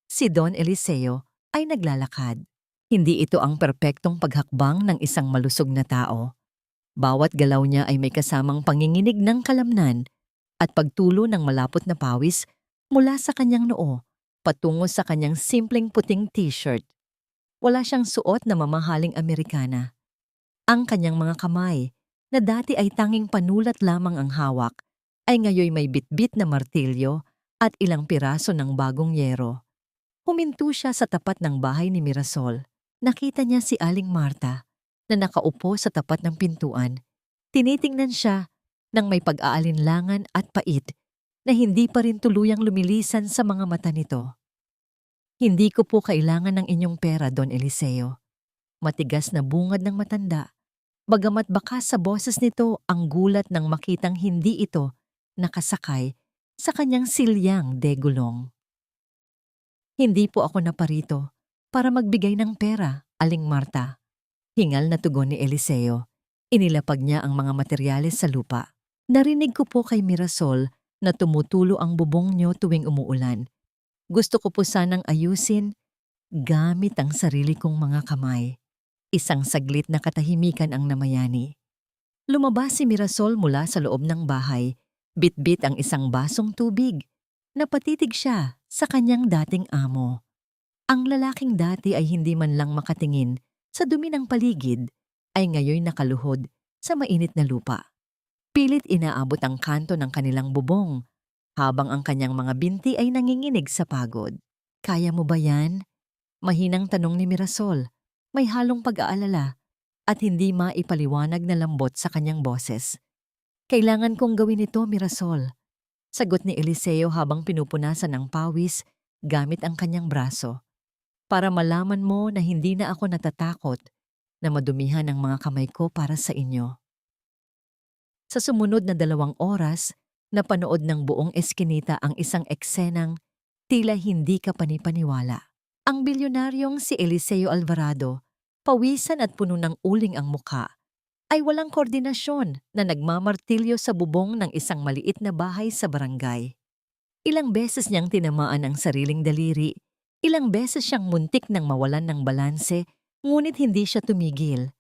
Si Don Eliseo ay naglalakad. Hindi ito ang perpektong paghakbang ng isang malusog na tao. Bawat galaw niya ay may kasamang panginginig ng kalamnan at pagtulo ng malapot na pawis mula sa kanyang noo patungo sa kanyang simpleng puting t-shirt. Wala siyang suot na mamahaling Amerikana. Ang kanyang mga kamay, na dati ay tanging panulat lamang ang hawak, ay ngayoy may bitbit na martilyo at ilang piraso ng bagong yero. Huminto siya sa tapat ng bahay ni Mirasol. Nakita niya si Aling Marta na nakaupo sa tapat ng pintuan. Tinitingnan siya ng may pag-aalinlangan at pait na hindi pa rin tuluyang lumilisan sa mga mata nito. "Hindi ko po kailangan ng inyong pera, Don Eliseo." Matigas na bungad ng matanda. Bagamat bakas sa boses nito ang gulat nang makitang hindi ito nakasakay sa kanyang silyang degulong. "Hindi po ako naparito para magbigay ng pera, Aling Marta." Hingal na tugon ni Eliseo. Inilapag niya ang mga materyales sa lupa. "Narinig ko po kay Mirasol na tumutulo ang bubong niyo tuwing umuulan. Gusto ko po sanang ayusin gamit ang sarili kong mga kamay." Isang saglit na katahimikan ang namayani. Lumabas si Mirasol mula sa loob ng bahay. Bitbit ang isang basong tubig. Napatitig siya sa kanyang dating amo. Ang lalaking dati ay hindi man lang makatingin sa dumi ng paligid, ay ngayoy nakaluhod sa mainit na lupa. Pilit inaabot ang kanto ng kanilang bubong, habang ang kanyang mga binti ay nanginginig sa pagod. "Kaya mo ba yan?" Mahinang tanong ni Mirasol. May halong pag-aalala at hindi maipaliwanag na lambot sa kanyang boses. "Kailangan kong gawin ito, Mirasol," sagot ni Eliseo habang pinupunasan ng pawis gamit ang kanyang braso. "Para malaman mo na hindi na ako natatakot na madumihan ang mga kamay ko para sa inyo." Sa sumunod na 2 oras, napanood ng buong eskinita ang isang eksenang tila hindi ka panipaniwala. Ang bilyonaryong si Eliseo Alvarado, pawisan at puno ng uling ang mukha, ay walang koordinasyon na nagmamartilyo sa bubong ng isang maliit na bahay sa barangay. Ilang beses niyang tinamaan ang sariling daliri, ilang beses siyang muntik nang mawalan ng balanse, ngunit hindi siya tumigil.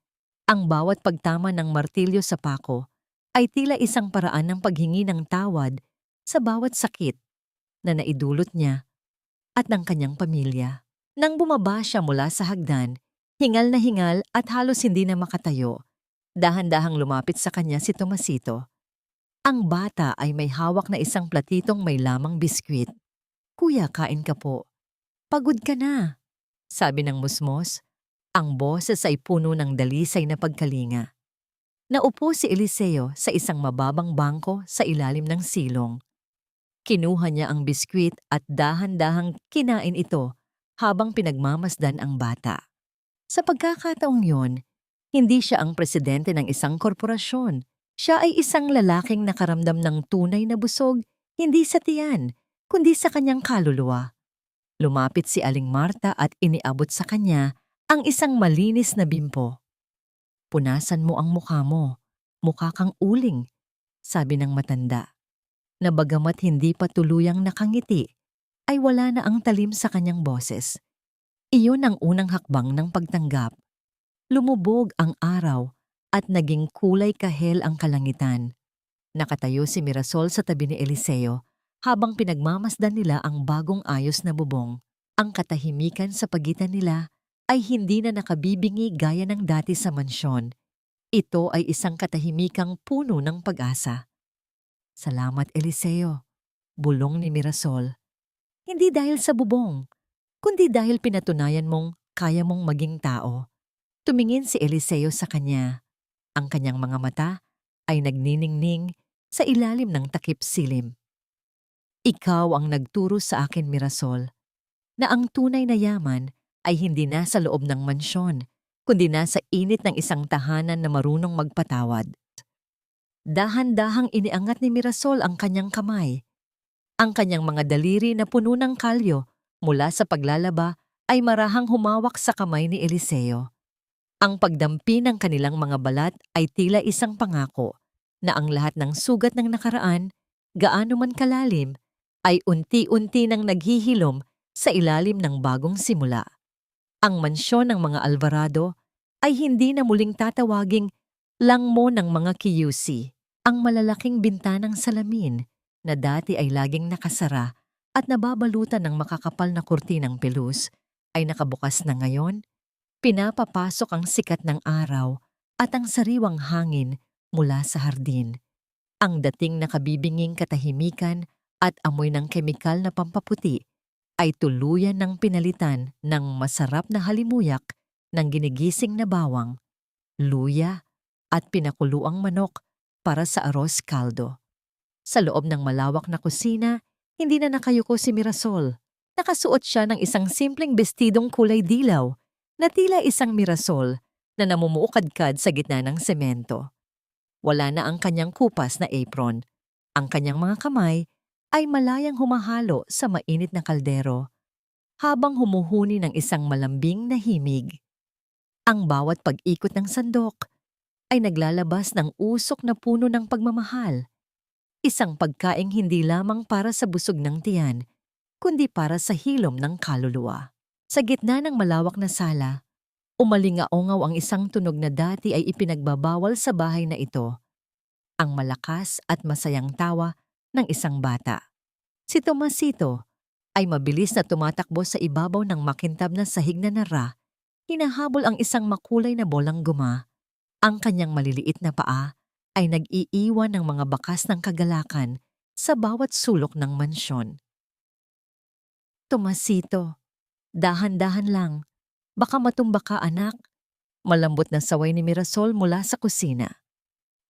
Ang bawat pagtama ng martilyo sa pako ay tila isang paraan ng paghingi ng tawad sa bawat sakit na naidulot niya at ng kanyang pamilya. Nang bumaba siya mula sa hagdan, hingal na hingal at halos hindi na makatayo, dahan-dahang lumapit sa kanya si Tomasito. Ang bata ay may hawak na isang platitong may lamang biskwit. "Kuya, kain ka po. Pagod ka na," sabi ng musmos. Ang boses ay puno ng dalisay na pagkalinga. Naupo si Eliseo sa isang mababang bangko sa ilalim ng silong. Kinuha niya ang biskwit at dahan-dahang kinain ito habang pinagmamasdan ang bata. Sa pagkakataong yon, hindi siya ang presidente ng isang korporasyon. Siya ay isang lalaking nakaramdam ng tunay na busog, hindi sa tiyan, kundi sa kanyang kaluluwa. Lumapit si Aling Marta at iniabot sa kanya ang isang malinis na bimpo. "Punasan mo ang mukha mo. Mukha kang uling," sabi ng matanda, na bagamat hindi pa tuluyang nakangiti, ay wala na ang talim sa kanyang boses. Iyon ang unang hakbang ng pagtanggap. Lumubog ang araw at naging kulay kahel ang kalangitan. Nakatayo si Mirasol sa tabi ni Eliseo habang pinagmamasdan nila ang bagong ayos na bubong. Ang katahimikan sa pagitan nila ay hindi na nakabibingi gaya ng dati sa mansyon. Ito ay isang katahimikang puno ng pag-asa. "Salamat, Eliseo," bulong ni Mirasol. "Hindi dahil sa bubong, kundi dahil pinatunayan mong kaya mong maging tao." Tumingin si Eliseo sa kanya. Ang kanyang mga mata ay nagniningning sa ilalim ng takip silim. "Ikaw ang nagturo sa akin, Mirasol, na ang tunay na yaman ay hindi nasa loob ng mansyon, kundi nasa init ng isang tahanan na marunong magpatawad. Dahan-dahang iniangat ni Mirasol ang kanyang kamay. Ang kanyang mga daliri na puno ng kalyo mula sa paglalaba ay marahang humawak sa kamay ni Eliseo. Ang pagdampi ng kanilang mga balat ay tila isang pangako na ang lahat ng sugat ng nakaraan, gaano man kalalim, ay unti-unti nang naghihilom sa ilalim ng bagong simula. Ang mansyon ng mga Alvarado ay hindi na muling tatawaging langmo ng mga QC. Ang malalaking bintanang salamin na dati ay laging nakasara at nababalutan ng makakapal na kurtinang pelus ay nakabukas na ngayon. Pinapapasok ang sikat ng araw at ang sariwang hangin mula sa hardin. Ang dating nakabibinging katahimikan at amoy ng kemikal na pampaputi ay tuluyan ng pinalitan ng masarap na halimuyak ng ginigising na bawang, luya at pinakuluang manok para sa arroz caldo. Sa loob ng malawak na kusina, hindi na nakayuko si Mirasol. Nakasuot siya ng isang simpleng bestidong kulay dilaw na tila isang Mirasol na namumuukadkad sa gitna ng semento. Wala na ang kanyang kupas na apron. Ang kanyang mga kamay ay malayang humahalo sa mainit na kaldero habang humuhuni ng isang malambing na himig. Ang bawat pag-ikot ng sandok ay naglalabas ng usok na puno ng pagmamahal. Isang pagkaing hindi lamang para sa busog ng tiyan, kundi para sa hilom ng kaluluwa. Sa gitna ng malawak na sala, umalingaongaw ang isang tunog na dati ay ipinagbabawal sa bahay na ito. Ang malakas at masayang tawa ng isang bata. Si Tomasito ay mabilis na tumatakbo sa ibabaw ng makintab na sahig na nara, hinahabol ang isang makulay na bolang guma. Ang kanyang maliliit na paa ay nag-iiwan ng mga bakas ng kagalakan sa bawat sulok ng mansyon. Tomasito, dahan-dahan lang. Baka matumba ka, anak. Malambot na saway ni Mirasol mula sa kusina.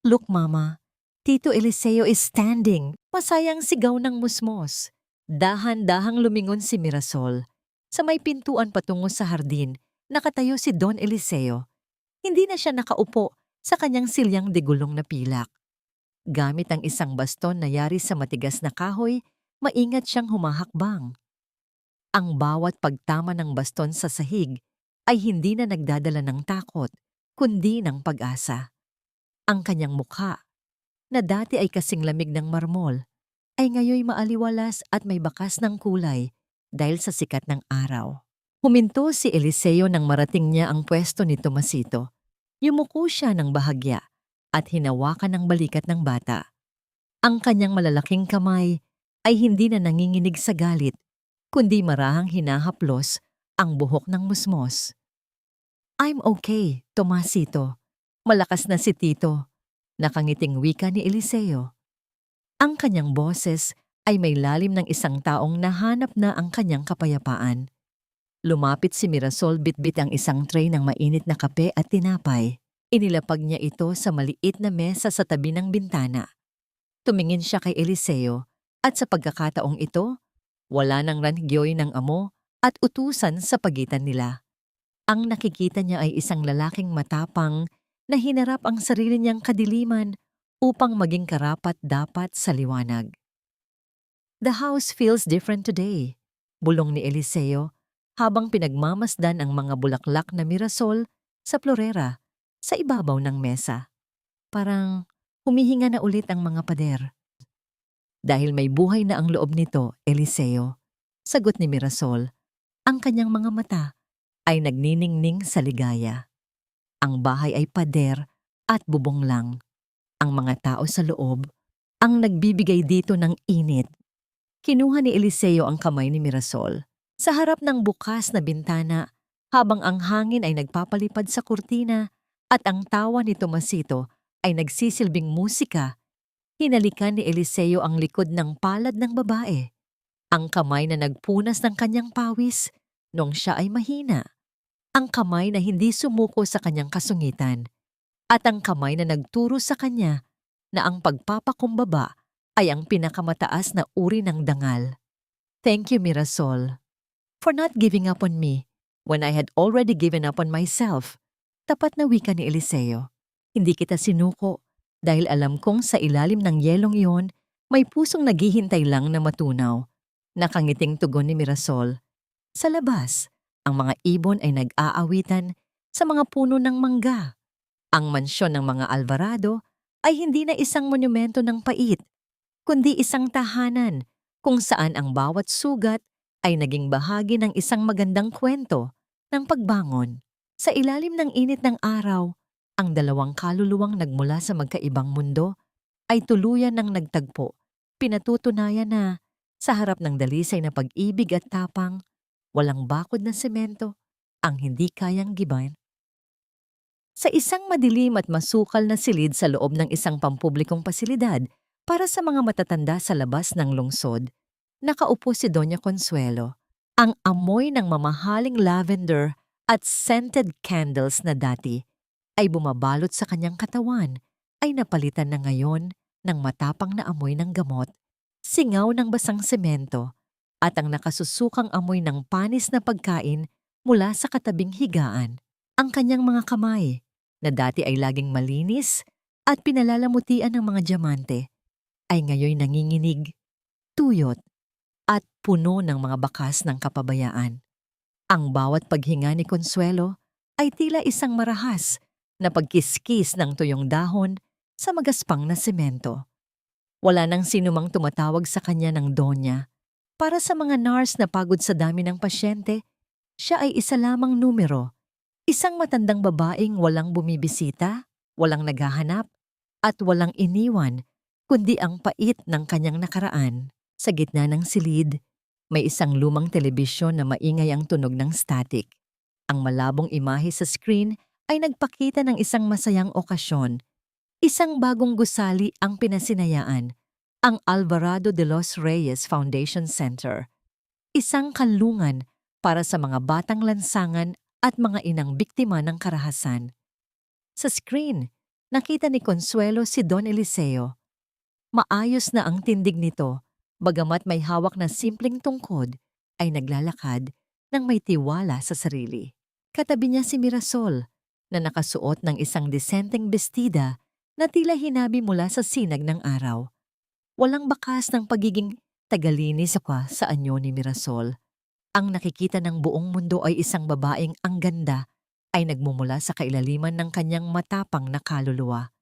Look, Mama. Tito Eliseo is standing. Masayang sigaw ng musmos. Dahan-dahang lumingon si Mirasol. Sa may pintuan patungo sa hardin, nakatayo si Don Eliseo. Hindi na siya nakaupo sa kanyang silyang digulong na pilak. Gamit ang isang baston na yari sa matigas na kahoy, maingat siyang humahakbang. Ang bawat pagtama ng baston sa sahig ay hindi na nagdadala ng takot, kundi ng pag-asa. Ang kanyang mukha, na dati ay kasing lamig ng marmol, ay ngayoy maaliwalas at may bakas ng kulay dahil sa sikat ng araw. Huminto si Eliseo nang marating niya ang pwesto ni Tomasito. Yumuko siya ng bahagya at hinawakan ng balikat ng bata. Ang kanyang malalaking kamay ay hindi na nanginginig sa galit, kundi marahang hinahaplos ang buhok ng musmos. I'm okay, Tomasito. Malakas na si Tito. Nakangiting wika ni Eliseo. Ang kanyang boses ay may lalim ng isang taong nahanap na ang kanyang kapayapaan. Lumapit si Mirasol bitbit ang isang tray ng mainit na kape at tinapay. Inilapag niya ito sa maliit na mesa sa tabi ng bintana. Tumingin siya kay Eliseo at sa pagkakataong ito, wala nang ranggyoy ng amo at utusan sa pagitan nila. Ang nakikita niya ay isang lalaking matapang na hinarap ang sarili niyang kadiliman upang maging karapat-dapat sa liwanag. The house feels different today, bulong ni Eliseo habang pinagmamasdan ang mga bulaklak na Mirasol sa florera sa ibabaw ng mesa. Parang humihinga na ulit ang mga pader. Dahil may buhay na ang loob nito, Eliseo, sagot ni Mirasol, ang kanyang mga mata ay nagniningning sa ligaya. Ang bahay ay pader at bubong lang. Ang mga tao sa loob ang nagbibigay dito ng init. Kinuha ni Eliseo ang kamay ni Mirasol. Sa harap ng bukas na bintana, habang ang hangin ay nagpapalipad sa kurtina at ang tawa ni Tomasito ay nagsisilbing musika, hinalikan ni Eliseo ang likod ng palad ng babae. Ang kamay na nagpunas ng kanyang pawis noong siya ay mahina. Ang kamay na hindi sumuko sa kanyang kasungitan. At ang kamay na nagturo sa kanya na ang pagpapakumbaba ay ang pinakamataas na uri ng dangal. Thank you, Mirasol. For not giving up on me when I had already given up on myself. Tapat na wika ni Eliseo. Hindi kita sinuko dahil alam kong sa ilalim ng yelong iyon may pusong naghihintay lang na matunaw. Nakangiting tugon ni Mirasol. Sa labas, ang mga ibon ay nag-aawitan sa mga puno ng mangga. Ang mansyon ng mga Alvarado ay hindi na isang monumento ng pait, kundi isang tahanan kung saan ang bawat sugat ay naging bahagi ng isang magandang kwento ng pagbangon. Sa ilalim ng init ng araw, ang dalawang kaluluwang nagmula sa magkaibang mundo ay tuluyan ng nagtagpo. Pinatutunayan na sa harap ng dalisay na pag-ibig at tapang, walang bakod na semento ang hindi kayang giban. Sa isang madilim at masukal na silid sa loob ng isang pampublikong pasilidad para sa mga matatanda sa labas ng lungsod, nakaupo si Doña Consuelo. Ang amoy ng mamahaling lavender at scented candles na dati ay bumabalot sa kanyang katawan ay napalitan na ngayon ng matapang na amoy ng gamot, singaw ng basang semento, at ang nakasusukang amoy ng panis na pagkain mula sa katabing higaan. Ang kanyang mga kamay, na dati ay laging malinis at pinalalamutian ng mga diamante, ay ngayon nanginginig, tuyot, at puno ng mga bakas ng kapabayaan. Ang bawat paghinga ni Consuelo ay tila isang marahas na pagkiskis ng tuyong dahon sa magaspang na semento. Wala nang sinumang tumatawag sa kanya ng Donya. Para sa mga nurse na pagod sa dami ng pasyente, siya ay isa lamang numero. Isang matandang babaeng walang bumibisita, walang naghahanap, at walang iniwan, kundi ang pait ng kanyang nakaraan. Sa gitna ng silid, may isang lumang telebisyon na maingay ang tunog ng static. Ang malabong imahe sa screen ay nagpakita ng isang masayang okasyon. Isang bagong gusali ang pinasinayaan, ang Alvarado de los Reyes Foundation Center. Isang kanlungan para sa mga batang lansangan at mga inang biktima ng karahasan. Sa screen, nakita ni Consuelo si Don Eliseo. Maayos na ang tindig nito, bagamat may hawak na simpleng tungkod, ay naglalakad ng may tiwala sa sarili. Katabi niya si Mirasol, na nakasuot ng isang disenteng bestida na tila hinabi mula sa sinag ng araw. Walang bakas ng pagiging tagalinis sa anyo ni Mirasol. Ang nakikita ng buong mundo ay isang babaeng ang ganda ay nagmumula sa kailaliman ng kanyang matapang na kaluluwa.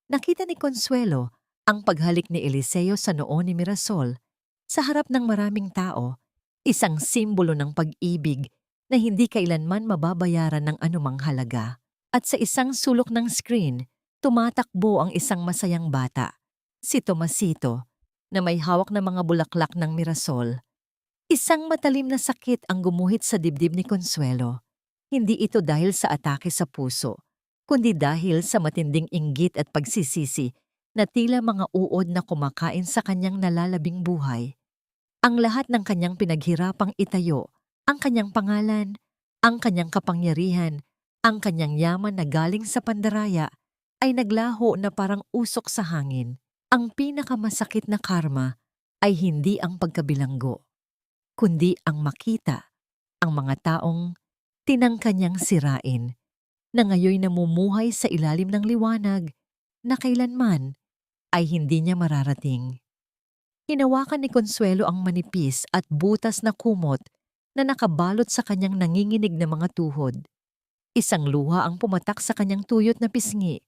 Nakita ni Consuelo ang paghalik ni Eliseo sa noo ni Mirasol sa harap ng maraming tao, isang simbolo ng pag-ibig na hindi kailanman mababayaran ng anumang halaga. At sa isang sulok ng screen, tumatakbo ang isang masayang bata, si Tomasito, na may hawak na mga bulaklak ng Mirasol. Isang matalim na sakit ang gumuhit sa dibdib ni Consuelo. Hindi ito dahil sa atake sa puso, kundi dahil sa matinding inggit at pagsisisi na tila mga uod na kumakain sa kanyang nalalabing buhay. Ang lahat ng kanyang pinaghirapang itayo, ang kanyang pangalan, ang kanyang kapangyarihan, ang kanyang yaman na galing sa pandaraya, ay naglaho na parang usok sa hangin. Ang pinakamasakit na karma ay hindi ang pagkabilanggo, kundi ang makita ang mga taong tinangka niyang sirain, na ngayon namumuhay sa ilalim ng liwanag na kailanman ay hindi niya mararating. Hinawakan ni Consuelo ang manipis at butas na kumot na nakabalot sa kanyang nanginginig na mga tuhod. Isang luha ang pumatak sa kanyang tuyot na pisngi,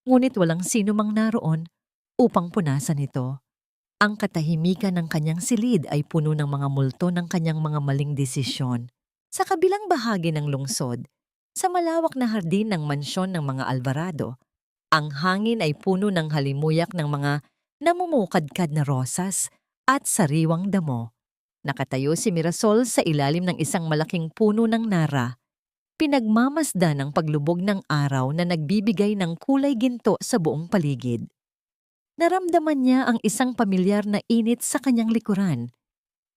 ngunit walang sino mang naroon upang punasan ito. Ang katahimikan ng kanyang silid ay puno ng mga multo ng kanyang mga maling desisyon. Sa kabilang bahagi ng lungsod, sa malawak na hardin ng mansyon ng mga Alvarado, ang hangin ay puno ng halimuyak ng mga namumukadkad na rosas at sariwang damo. Nakatayo si Mirasol sa ilalim ng isang malaking puno ng nara, pinagmamasdan ang paglubog ng araw na nagbibigay ng kulay ginto sa buong paligid. Naramdaman niya ang isang pamilyar na init sa kanyang likuran.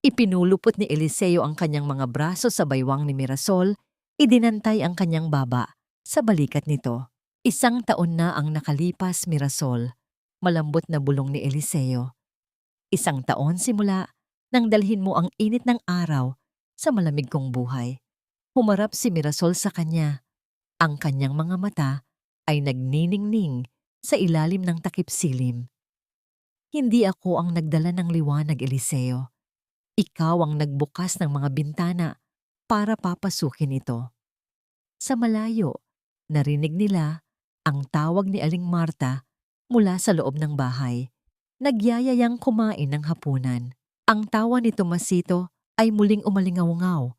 Ipinulupot ni Eliseo ang kanyang mga braso sa baywang ni Mirasol, idinantay ang kanyang baba sa balikat nito. 1 taon na ang nakalipas, Mirasol, malambot na bulong ni Eliseo. 1 taon simula nang dalhin mo ang init ng araw sa malamig kong buhay. Humarap si Mirasol sa kanya. Ang kanyang mga mata ay nagniningning sa ilalim ng takip silim. Hindi ako ang nagdala ng liwanag, Eliseo. Ikaw ang nagbukas ng mga bintana para papasukin ito. Sa malayo, narinig nila ang tawag ni Aling Marta mula sa loob ng bahay. Nagyayayang kumain ng hapunan. Ang tawa ni Tomasito ay muling umalingaw-ngaw.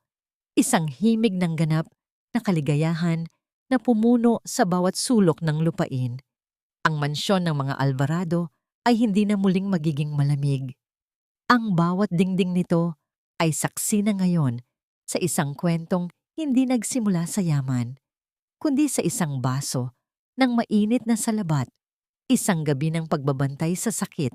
Isang himig ng ganap na kaligayahan na pumuno sa bawat sulok ng lupain. Ang mansyon ng mga Alvarado ay hindi na muling magiging malamig. Ang bawat dingding nito ay saksi na ngayon sa isang kwentong hindi nagsimula sa yaman, kundi sa isang baso ng mainit na salabat, isang gabi ng pagbabantay sa sakit,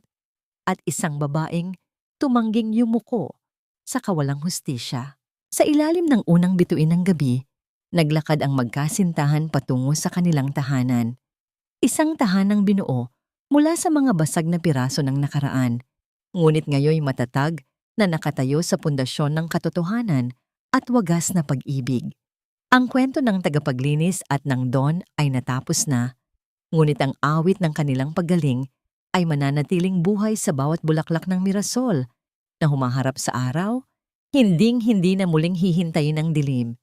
at isang babaeng tumangging yumuko sa kawalang hustisya. Sa ilalim ng unang bituin ng gabi, naglakad ang magkasintahan patungo sa kanilang tahanan. Isang tahanang binuo mula sa mga basag na piraso ng nakaraan, ngunit ngayoy matatag na nakatayo sa pundasyon ng katotohanan at wagas na pag-ibig. Ang kwento ng tagapaglinis at ng Don ay natapos na, ngunit ang awit ng kanilang paggaling ay mananatiling buhay sa bawat bulaklak ng Mirasol na humaharap sa araw, hinding-hindi na muling hihintayin ang dilim.